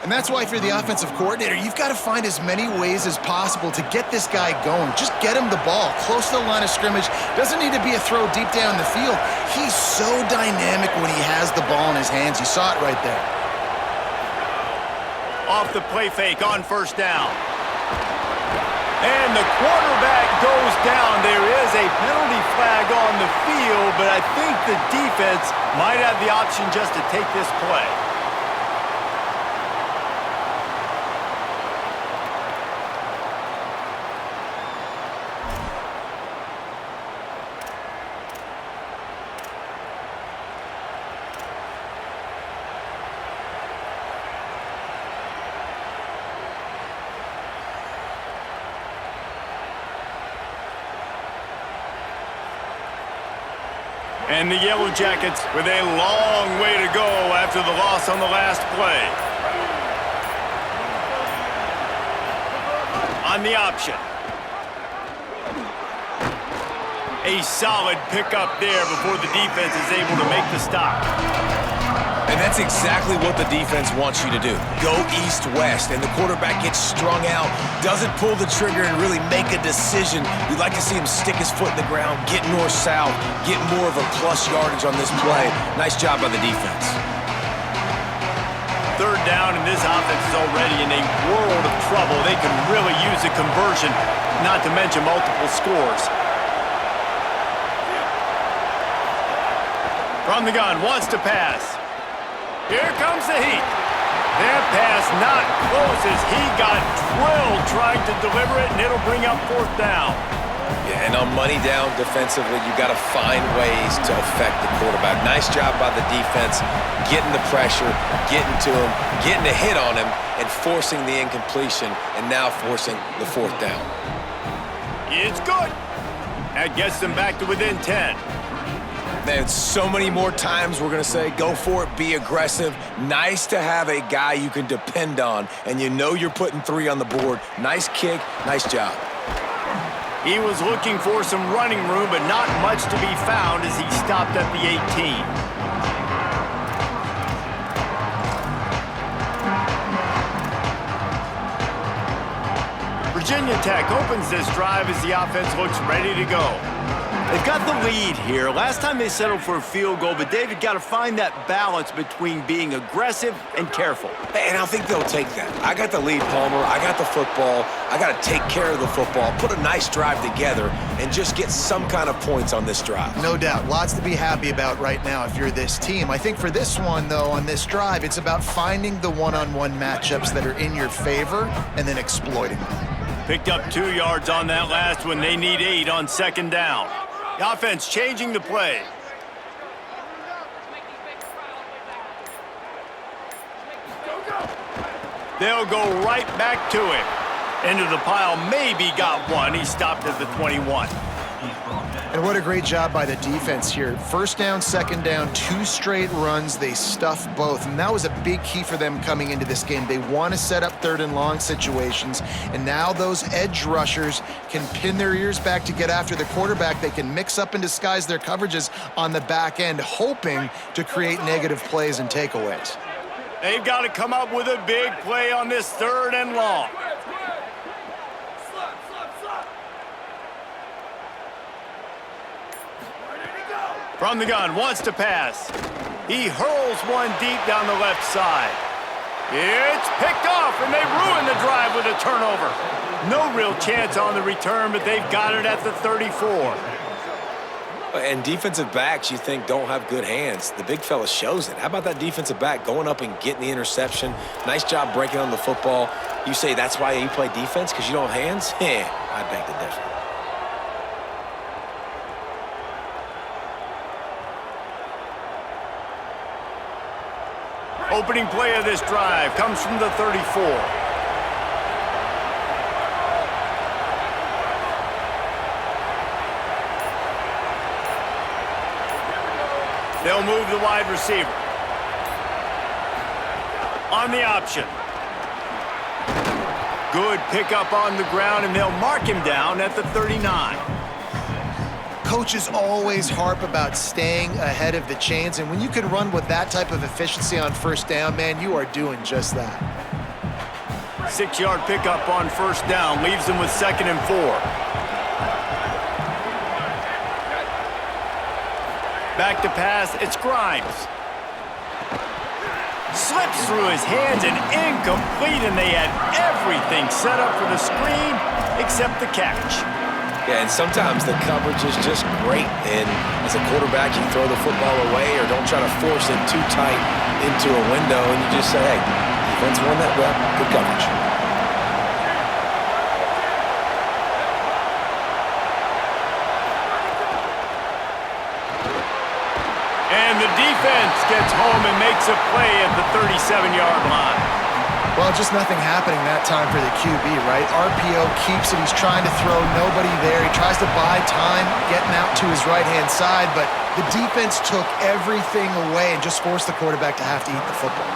And that's why if you're the offensive coordinator, you've got to find as many ways as possible to get this guy going. Just get him the ball close to the line of scrimmage. Doesn't need to be a throw deep down the field. He's so dynamic when he has the ball in his hands. You saw it right there. Off the play fake on first down. And the quarterback goes down. There is a penalty flag on the field, but I think the defense might have the option just to take this play. And the Yellow Jackets with a long way to go after the loss on the last play. On the option. A solid pickup there before the defense is able to make the stop. And that's exactly what the defense wants you to do. Go east-west, and the quarterback gets strung out, doesn't pull the trigger and really make a decision. You'd like to see him stick his foot in the ground, get north-south, get more of a plus yardage on this play. Nice job by the defense. Third down, and this offense is already in a world of trouble. They can really use a conversion, not to mention multiple scores. From the gun, wants to pass. Here comes the heat. That pass not close as he got drilled trying to deliver it, and it'll bring up 4th down. Yeah, and on money down defensively, you got to find ways to affect the quarterback. Nice job by the defense, getting the pressure, getting to him, getting a hit on him, and forcing the incompletion, and now forcing the 4th down. It's good. That gets them back to within 10. Man, so many more times we're going to say, go for it, be aggressive. Nice to have a guy you can depend on, and you know you're putting 3 on the board. Nice kick, nice job. He was looking for some running room, but not much to be found as he stopped at the 18. Virginia Tech opens this drive as the offense looks ready to go. They've got the lead here. Last time they settled for a field goal, but David got to find that balance between being aggressive and careful. And I think they'll take that. I got the lead, Palmer. I got the football. I got to take care of the football, put a nice drive together, and just get some kind of points on this drive. No doubt. Lots to be happy about right now if you're this team. I think for this one, though, on this drive, it's about finding the one-on-one matchups that are in your favor and then exploiting them. Picked up 2 yards on that last one. They need 8 on 2nd down. The offense changing the play. They'll go right back to him. Into the pile, maybe got one. He stopped at the 21. And what a great job by the defense here. 1st down, 2nd down, 2 straight runs. They stuffed both, and that was a big key for them coming into this game. They want to set up 3rd and long situations, and now those edge rushers can pin their ears back to get after the quarterback. They can mix up and disguise their coverages on the back end, hoping to create negative plays and takeaways. They've got to come up with a big play on this 3rd and long. From the gun, wants to pass. He hurls one deep down the left side. It's picked off, and they ruin the drive with a turnover. No real chance on the return, but they've got it at the 34. And defensive backs, you think, don't have good hands. The big fella shows it. How about that defensive back going up and getting the interception? Nice job breaking on the football. You say that's why you play defense, because you don't have hands? I beg to differ. Opening play of this drive comes from the 34. They'll move the wide receiver. On the option. Good pickup on the ground, and they'll mark him down at the 39. Coaches always harp about staying ahead of the chains, and when you can run with that type of efficiency on first down, man, you are doing just that. 6-yard pickup on first down leaves them with 2nd and 4. Back to pass, it's Grimes. Slips through his hands and incomplete, and they had everything set up for the screen except the catch. Yeah, and sometimes the coverage is just great. And as a quarterback, you throw the football away or don't try to force it too tight into a window, and you just say, hey, defense won that rep, good coverage. And the defense gets home and makes a play at the 37-yard line. Well, just nothing happening that time for the QB, right? RPO keeps it. He's trying to throw, nobody there. He tries to buy time, getting out to his right-hand side, but the defense took everything away and just forced the quarterback to have to eat the football.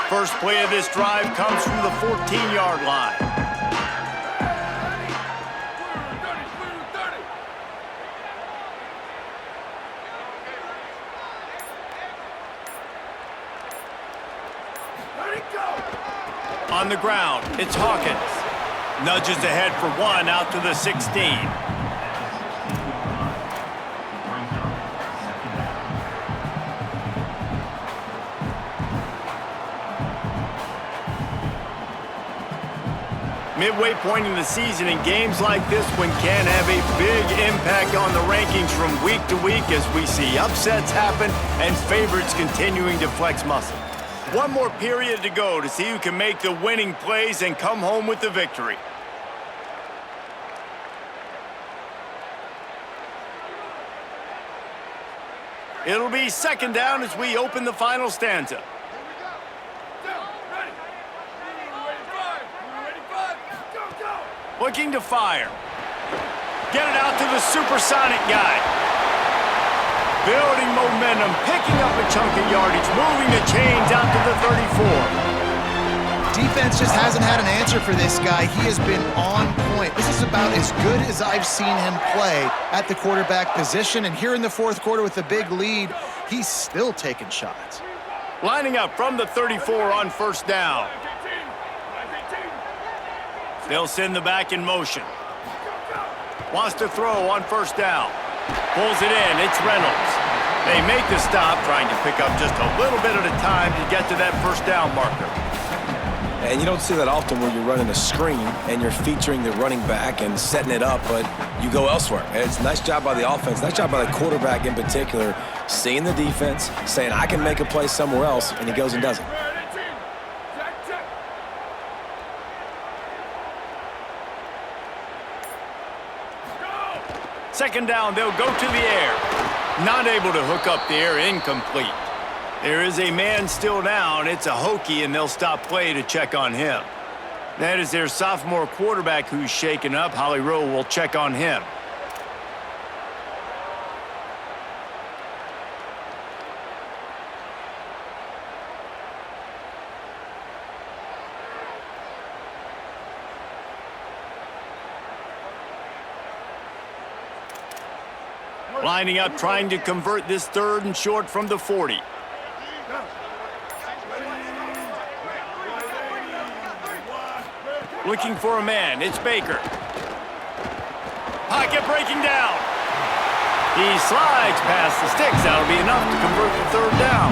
First play of this drive comes from the 14-yard line. On the ground, it's Hawkins. Nudges ahead for 1 out to the 16. Midway point in the season, and games like this one can have a big impact on the rankings from week to week as we see upsets happen and favorites continuing to flex muscle. One more period to go to see who can make the winning plays and come home with the victory. It'll be 2nd down as we open the final stanza. Looking to fire. Get it out to the supersonic guy. Building momentum, picking up a chunk of yardage, moving the chains out to the 34. Defense just hasn't had an answer for this guy. He has been on point. This is about as good as I've seen him play at the quarterback position. And here in the 4th quarter with the big lead, he's still taking shots. Lining up from the 34 on first down. They'll send the back in motion. Wants to throw on first down. Pulls it in, it's Reynolds. They make the stop, trying to pick up just a little bit at a time to get to that first down marker. And you don't see that often where you're running a screen and you're featuring the running back and setting it up, but you go elsewhere. And it's a nice job by the offense, nice job by the quarterback in particular, seeing the defense, saying, I can make a play somewhere else, and he goes and does it. Second down, they'll go to the air. Not able to hook up the air, incomplete. There is a man still down. It's a Hokie, and they'll stop play to check on him. That is their sophomore quarterback who's shaken up. Holly Rowe will check on him. Lining up, trying to convert this 3rd and short from the 40. Looking for a man, it's Baker. Pocket breaking down. He slides past the sticks. That'll be enough to convert the 3rd down.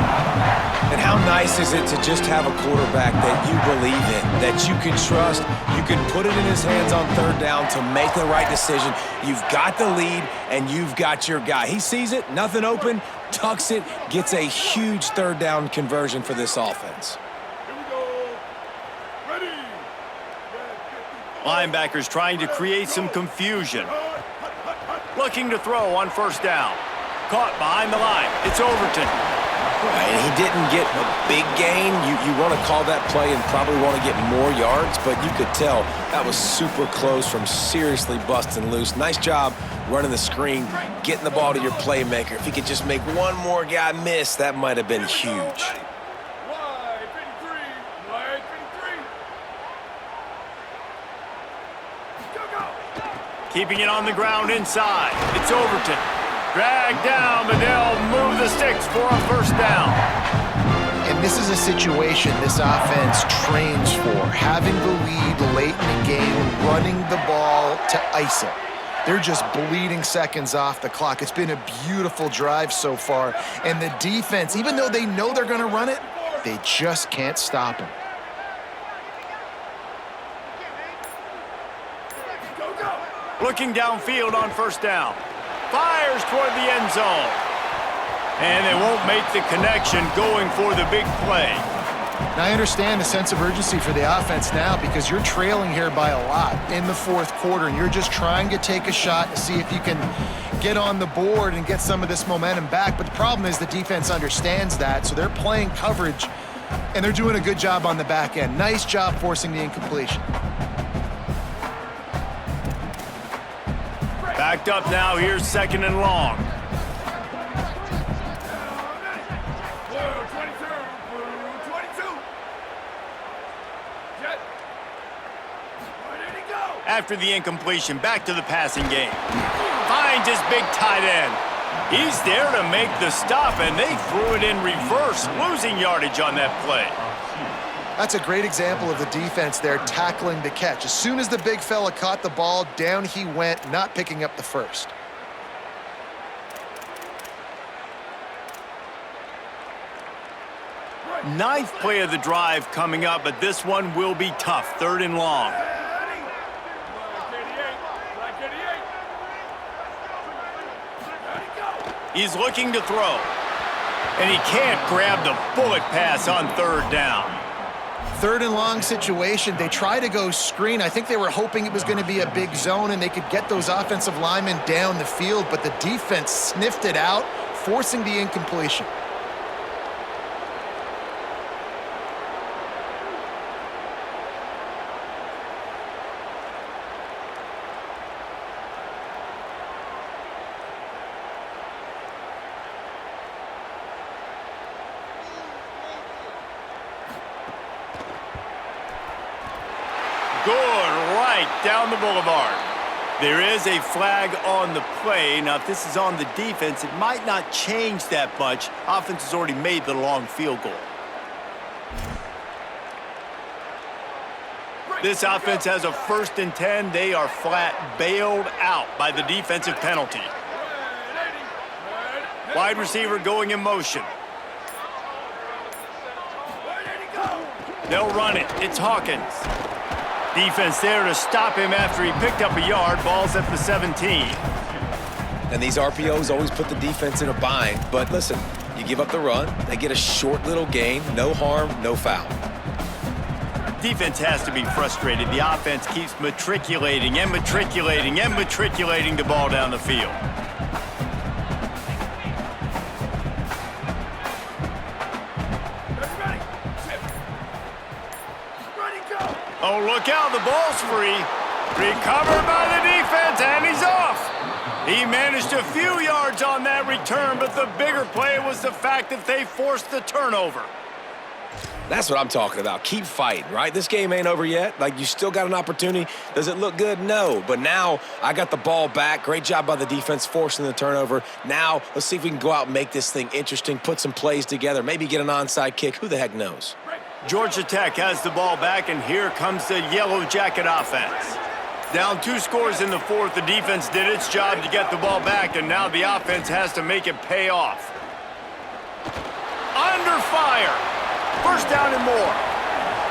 And how nice is it to just have a quarterback that you believe in, that you can trust, you can put it in his hands on 3rd down to make the right decision. You've got the lead, and you've got your guy. He sees it, nothing open, tucks it, gets a huge 3rd down conversion for this offense. Linebackers trying to create some confusion. Looking to throw on first down. Caught behind the line. It's Overton. Right, he didn't get a big gain. You want to call that play and probably want to get more yards, but you could tell that was super close from seriously busting loose. Nice job running the screen, getting the ball to your playmaker. If he could just make one more guy miss, that might have been huge. Keeping it on the ground inside. It's Overton. Dragged down, but they'll move the sticks for a first down. And this is a situation this offense trains for, having the lead late in the game, running the ball to ice it. They're just bleeding seconds off the clock. It's been a beautiful drive so far. And the defense, even though they know they're going to run it, they just can't stop him. Looking downfield on first down. Fires toward the end zone. And they won't make the connection going for the big play. Now, I understand the sense of urgency for the offense now because you're trailing here by a lot in the fourth quarter, and you're just trying to take a shot to see if you can get on the board and get some of this momentum back. But the problem is the defense understands that, so they're playing coverage, and they're doing a good job on the back end. Nice job forcing the incompletion. Backed up now, here's second and long. After the incompletion, back to the passing game. Finds his big tight end. He's there to make the stop, and they threw it in reverse, losing yardage on that play. That's a great example of the defense there tackling the catch. As soon as the big fella caught the ball, down he went, not picking up the first. Ninth play of the drive coming up, but this one will be tough. Third and long. He's looking to throw. And he can't grab the bullet pass on third down. Third and long situation. They try to go screen. I think they were hoping it was going to be a big zone and they could get those offensive linemen down the field, but the defense sniffed it out, forcing the incompletion. Down the boulevard. There is a flag on the play. Now, if this is on the defense, it might not change that much. Offense has already made the long field goal. This offense has a 1st and 10. They are flat bailed out by the defensive penalty. Wide receiver going in motion. They'll run it. It's Hawkins. Defense there to stop him after he picked up a yard. Ball's at the 17. And these RPOs always put the defense in a bind. But listen, you give up the run, they get a short little gain, no harm, no foul. Defense has to be frustrated. The offense keeps matriculating and matriculating and matriculating the ball down the field. Oh, look out, the ball's free. Recovered by the defense, and he's off. He managed a few yards on that return, but the bigger play was the fact that they forced the turnover. That's what I'm talking about. Keep fighting, right? This game ain't over yet. Like, you still got an opportunity. Does it look good? No. But now I got the ball back. Great job by the defense forcing the turnover. Now let's see if we can go out and make this thing interesting, put some plays together, maybe get an onside kick. Who the heck knows? Georgia Tech has the ball back, and here comes the Yellow Jacket offense. Down 2 scores in the fourth, the defense did its job to get the ball back, and now the offense has to make it pay off. Under fire. First down and more.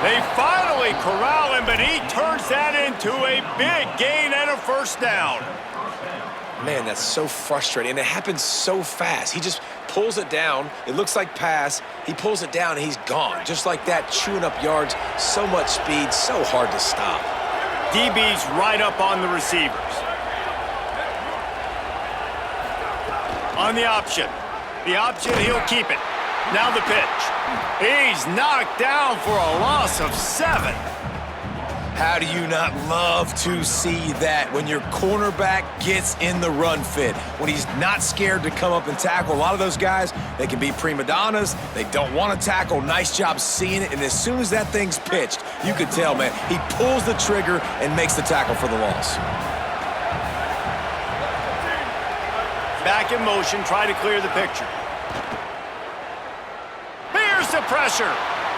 They finally corral him, but he turns that into a big gain and a first down. Man, that's so frustrating, and it happens so fast. He just pulls it down. It looks like pass. He pulls it down, and he's gone. Just like that, chewing up yards. So much speed, so hard to stop. DB's right up on the receivers. On the option. The option, he'll keep it. Now the pitch. He's knocked down for a loss of 7. How do you not love to see that when your cornerback gets in the run fit, when he's not scared to come up and tackle? A lot of those guys, they can be prima donnas. They don't want to tackle. Nice job seeing it. And as soon as that thing's pitched, you can tell, man, he pulls the trigger and makes the tackle for the loss. Back in motion, try to clear the picture. Here's the pressure.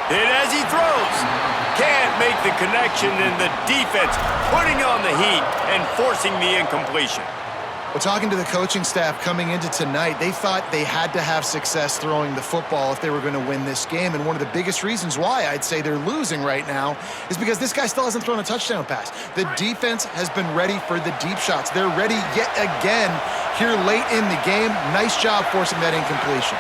Hit as he throws. Can't make the connection, and the defense putting on the heat and forcing the incompletion. Well, talking to the coaching staff coming into tonight, they thought they had to have success throwing the football if they were going to win this game. And one of the biggest reasons why I'd say they're losing right now is because this guy still hasn't thrown a touchdown pass. The defense has been ready for the deep shots. They're ready yet again here late in the game. Nice job forcing that incompletion.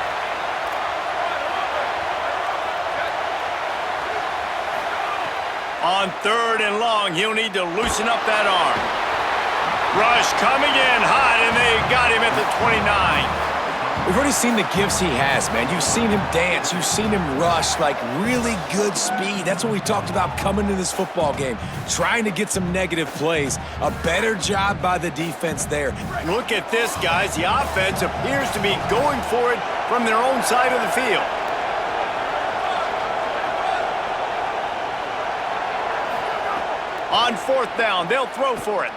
On 3rd and long, he'll need to loosen up that arm. Rush coming in hot, and they got him at the 29. We've already seen the gifts he has, man. You've seen him dance. You've seen him rush, like really good speed. That's what we talked about coming to this football game, trying to get some negative plays. A better job by the defense there. Look at this, guys. The offense appears to be going for it from their own side of the field. On 4th down, they'll throw for it.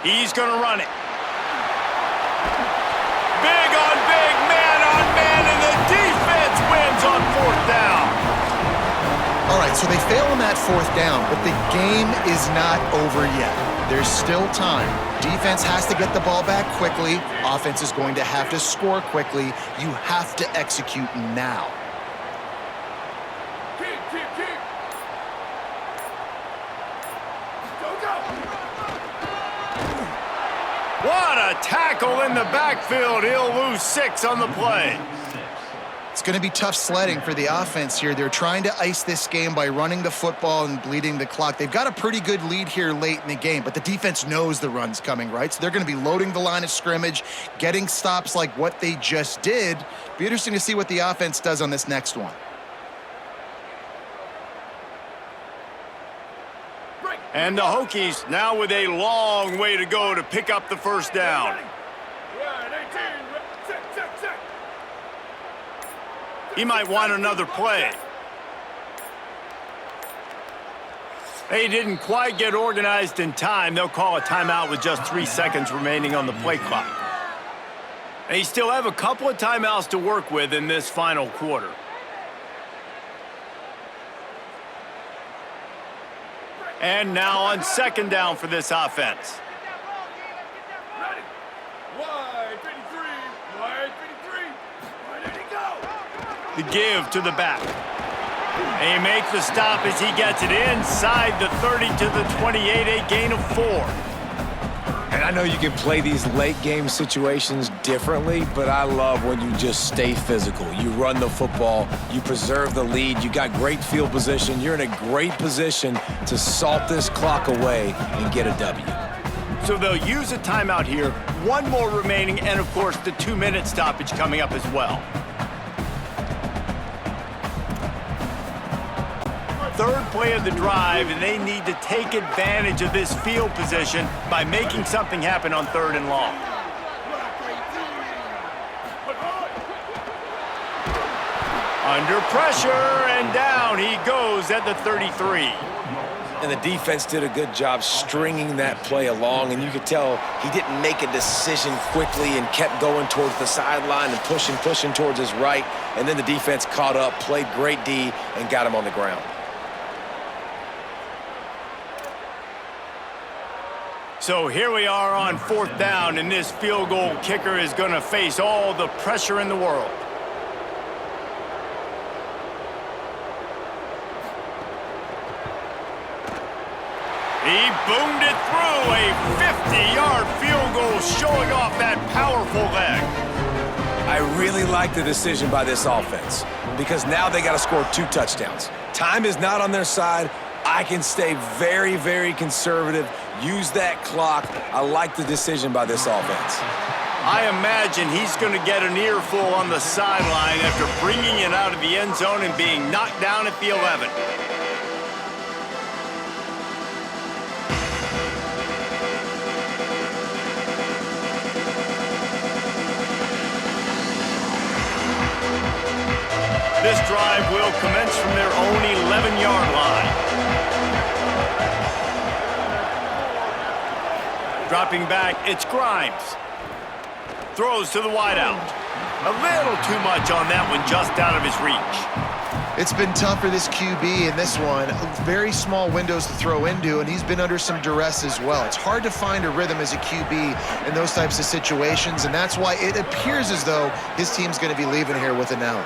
He's going to run it. Big on big, man on man, and the defense wins on 4th down. All right, so they fail on that 4th down, but the game is not over yet. There's still time. Defense has to get the ball back quickly. Offense is going to have to score quickly. You have to execute now. What a tackle in the backfield. He'll lose 6 on the play. It's going to be tough sledding for the offense here. They're trying to ice this game by running the football and bleeding the clock. They've got a pretty good lead here late in the game, but the defense knows the run's coming, right? So they're going to be loading the line of scrimmage, getting stops like what they just did. Be interesting to see what the offense does on this next one. And the Hokies now with a long way to go to pick up the 1st down. He might want another play. They didn't quite get organized in time. They'll call a timeout with just 3 seconds remaining on the play clock. They still have a couple of timeouts to work with in this final quarter. And now on 2nd down for this offense. The give to the back. He makes the stop as he gets it inside the 30 to the 28, a gain of 4. And I know you can play these late game situations differently, but I love when you just stay physical. You run the football, you preserve the lead, you got great field position, you're in a great position to salt this clock away and get a W. So they'll use a timeout here, 1 more remaining, and of course the 2-minute stoppage coming up as well. 3rd play of the drive, and they need to take advantage of this field position by making something happen on 3rd and long. Under pressure, and down he goes at the 33. And the defense did a good job stringing that play along, and you could tell he didn't make a decision quickly and kept going towards the sideline and pushing towards his right, and then the defense caught up, played great D, and got him on the ground. So here we are on 4th down, and this field goal kicker is going to face all the pressure in the world. He boomed it through, a 50-yard field goal showing off that powerful leg. I really like the decision by this offense because now they got to score 2 touchdowns. Time is not on their side. I can stay very, very conservative, use that clock. I like the decision by this offense. I imagine he's going to get an earful on the sideline after bringing it out of the end zone and being knocked down at the 11. This drive will commence from their own 11-yard line. Dropping back, it's Grimes. Throws to the wideout. A little too much on that one, just out of his reach. It's been tough for this QB in this one. Very small windows to throw into, and he's been under some duress as well. It's hard to find a rhythm as a QB in those types of situations, and that's why it appears as though his team's going to be leaving here with an L.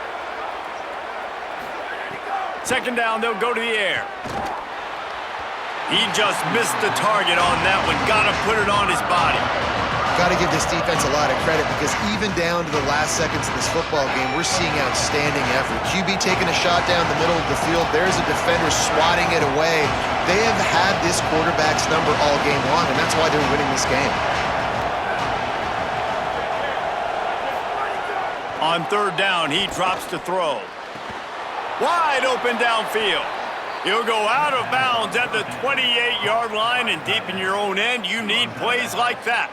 Second down, they'll go to the air. He just missed the target on that one. Got to put it on his body. Got to give this defense a lot of credit because even down to the last seconds of this football game, we're seeing outstanding effort. QB taking a shot down the middle of the field. There's a defender swatting it away. They have had this quarterback's number all game long, and that's why they're winning this game. On third down, he drops to throw. Wide open downfield. He'll go out of bounds at the 28-yard line, and deep in your own end, you need plays like that.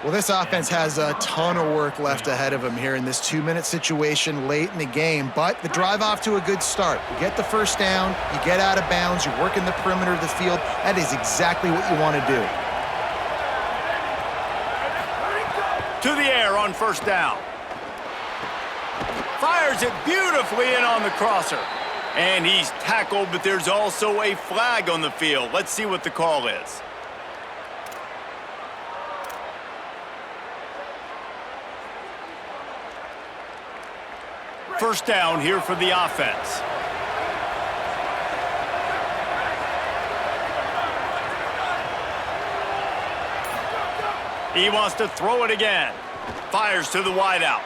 Well, this offense has a ton of work left ahead of them here in this 2-minute situation late in the game, but the drive off to a good start. You get the first down, you get out of bounds, you're working the perimeter of the field. That is exactly what you want to do. To the air on first down. Fires it beautifully in on the crosser. And he's tackled, but there's also a flag on the field. Let's see what the call is. First down here for the offense. He wants to throw it again. Fires to the wideout.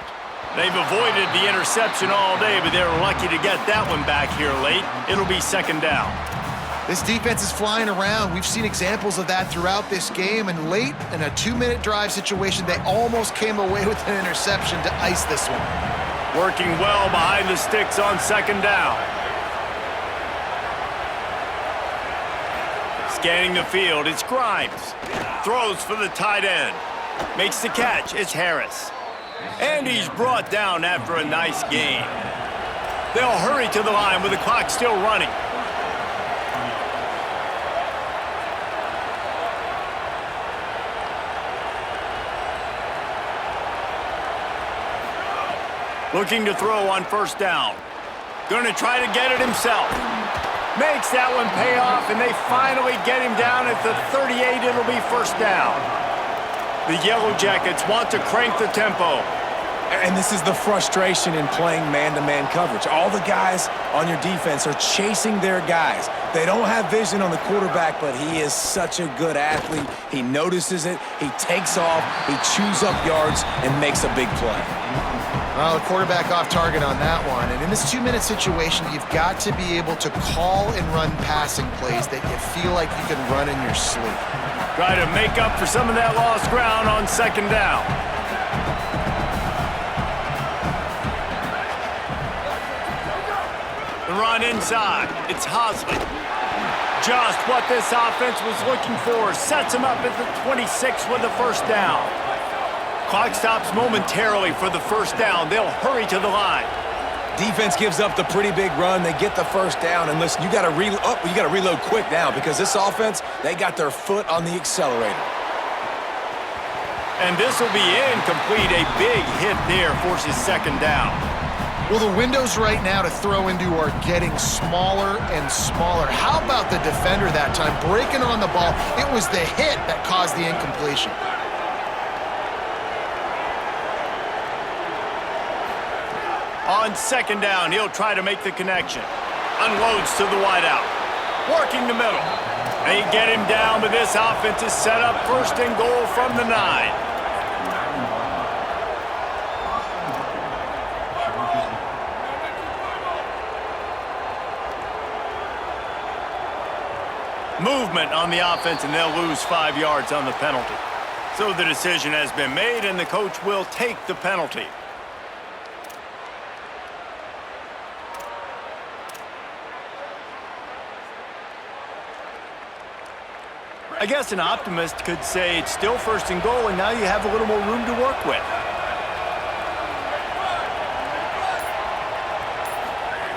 They've avoided the interception all day, but they're lucky to get that one back here late. It'll be second down. This defense is flying around. We've seen examples of that throughout this game, and late in a 2-minute drive situation, they almost came away with an interception to ice this one. Working well behind the sticks on second down. Scanning the field, it's Grimes. Throws for the tight end. Makes the catch, it's Harris. And he's brought down after a nice gain. They'll hurry to the line with the clock still running. Looking to throw on first down. Going to try to get it himself. Makes that one pay off, and they finally get him down at the 38. It'll be first down. The Yellow Jackets want to crank the tempo. And this is the frustration in playing man-to-man coverage. All the guys on your defense are chasing their guys. They don't have vision on the quarterback, but he is such a good athlete. He notices it, he takes off, he chews up yards, and makes a big play. Well, the quarterback off target on that one. And in this 2-minute situation, you've got to be able to call and run passing plays that you feel like you can run in your sleep. Try to make up for some of that lost ground on second down. The run inside. It's Hosley. Just what this offense was looking for. Sets him up at the 26 with the first down. Clock stops momentarily for the first down. They'll hurry to the line. Defense gives up the pretty big run. They get the first down. And listen, you got to reload quick now because this offense, they got their foot on the accelerator. And this will be incomplete. A big hit there forces second down. Well, the windows right now to throw into are getting smaller and smaller. How about the defender that time breaking on the ball? It was the hit that caused the incompletion. On second down, he'll try to make the connection. Unloads to the wideout. Working the middle. They get him down, but this offense is set up first and goal from the 9. Movement on the offense, and they'll lose 5 yards on the penalty. So the decision has been made, and the coach will take the penalty. I guess an optimist could say it's still 1st and goal, and now you have a little more room to work with.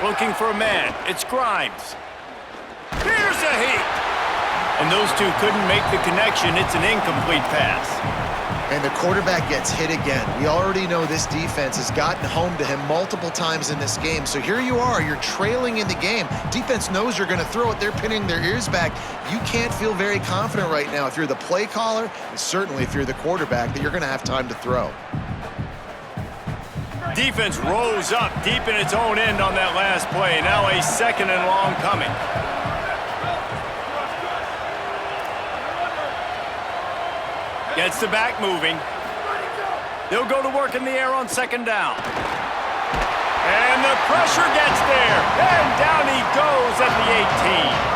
Looking for a man. It's Grimes. Here's a heat. And those two couldn't make the connection. It's an incomplete pass. And the quarterback gets hit again. We already know this defense has gotten home to him multiple times in this game. So here you are, you're trailing in the game. Defense knows you're going to throw it. They're pinning their ears back. You can't feel very confident right now if you're the play caller, and certainly if you're the quarterback, that you're going to have time to throw. Defense rose up deep in its own end on that last play. Now a 2nd and long coming. Gets the back moving. They'll go to work in the air on 2nd down. And the pressure gets there. And down he goes at the 18.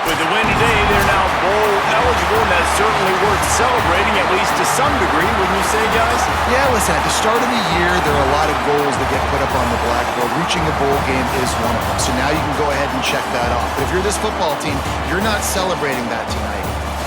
With the win today, they're now bowl eligible, and that's certainly worth celebrating, at least to some degree, wouldn't you say, guys? Yeah, listen, at the start of the year, there are a lot of goals that get put up on the blackboard. Reaching a bowl game is one of them. So now you can go ahead and check that off. But if you're this football team, you're not celebrating that tonight.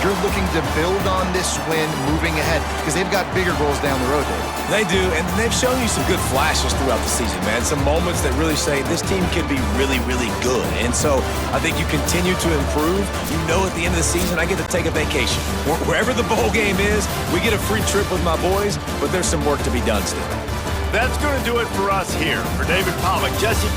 You're looking to build on this win moving ahead because they've got bigger goals down the road, Dave. They do, and they've shown you some good flashes throughout the season, man. Some moments that really say this team can be really, really good. And so I think you continue to improve. You know at the end of the season, I get to take a vacation. Wherever the bowl game is, we get a free trip with my boys, but there's some work to be done still. That's going to do it for us here. For David Pollock, Jesse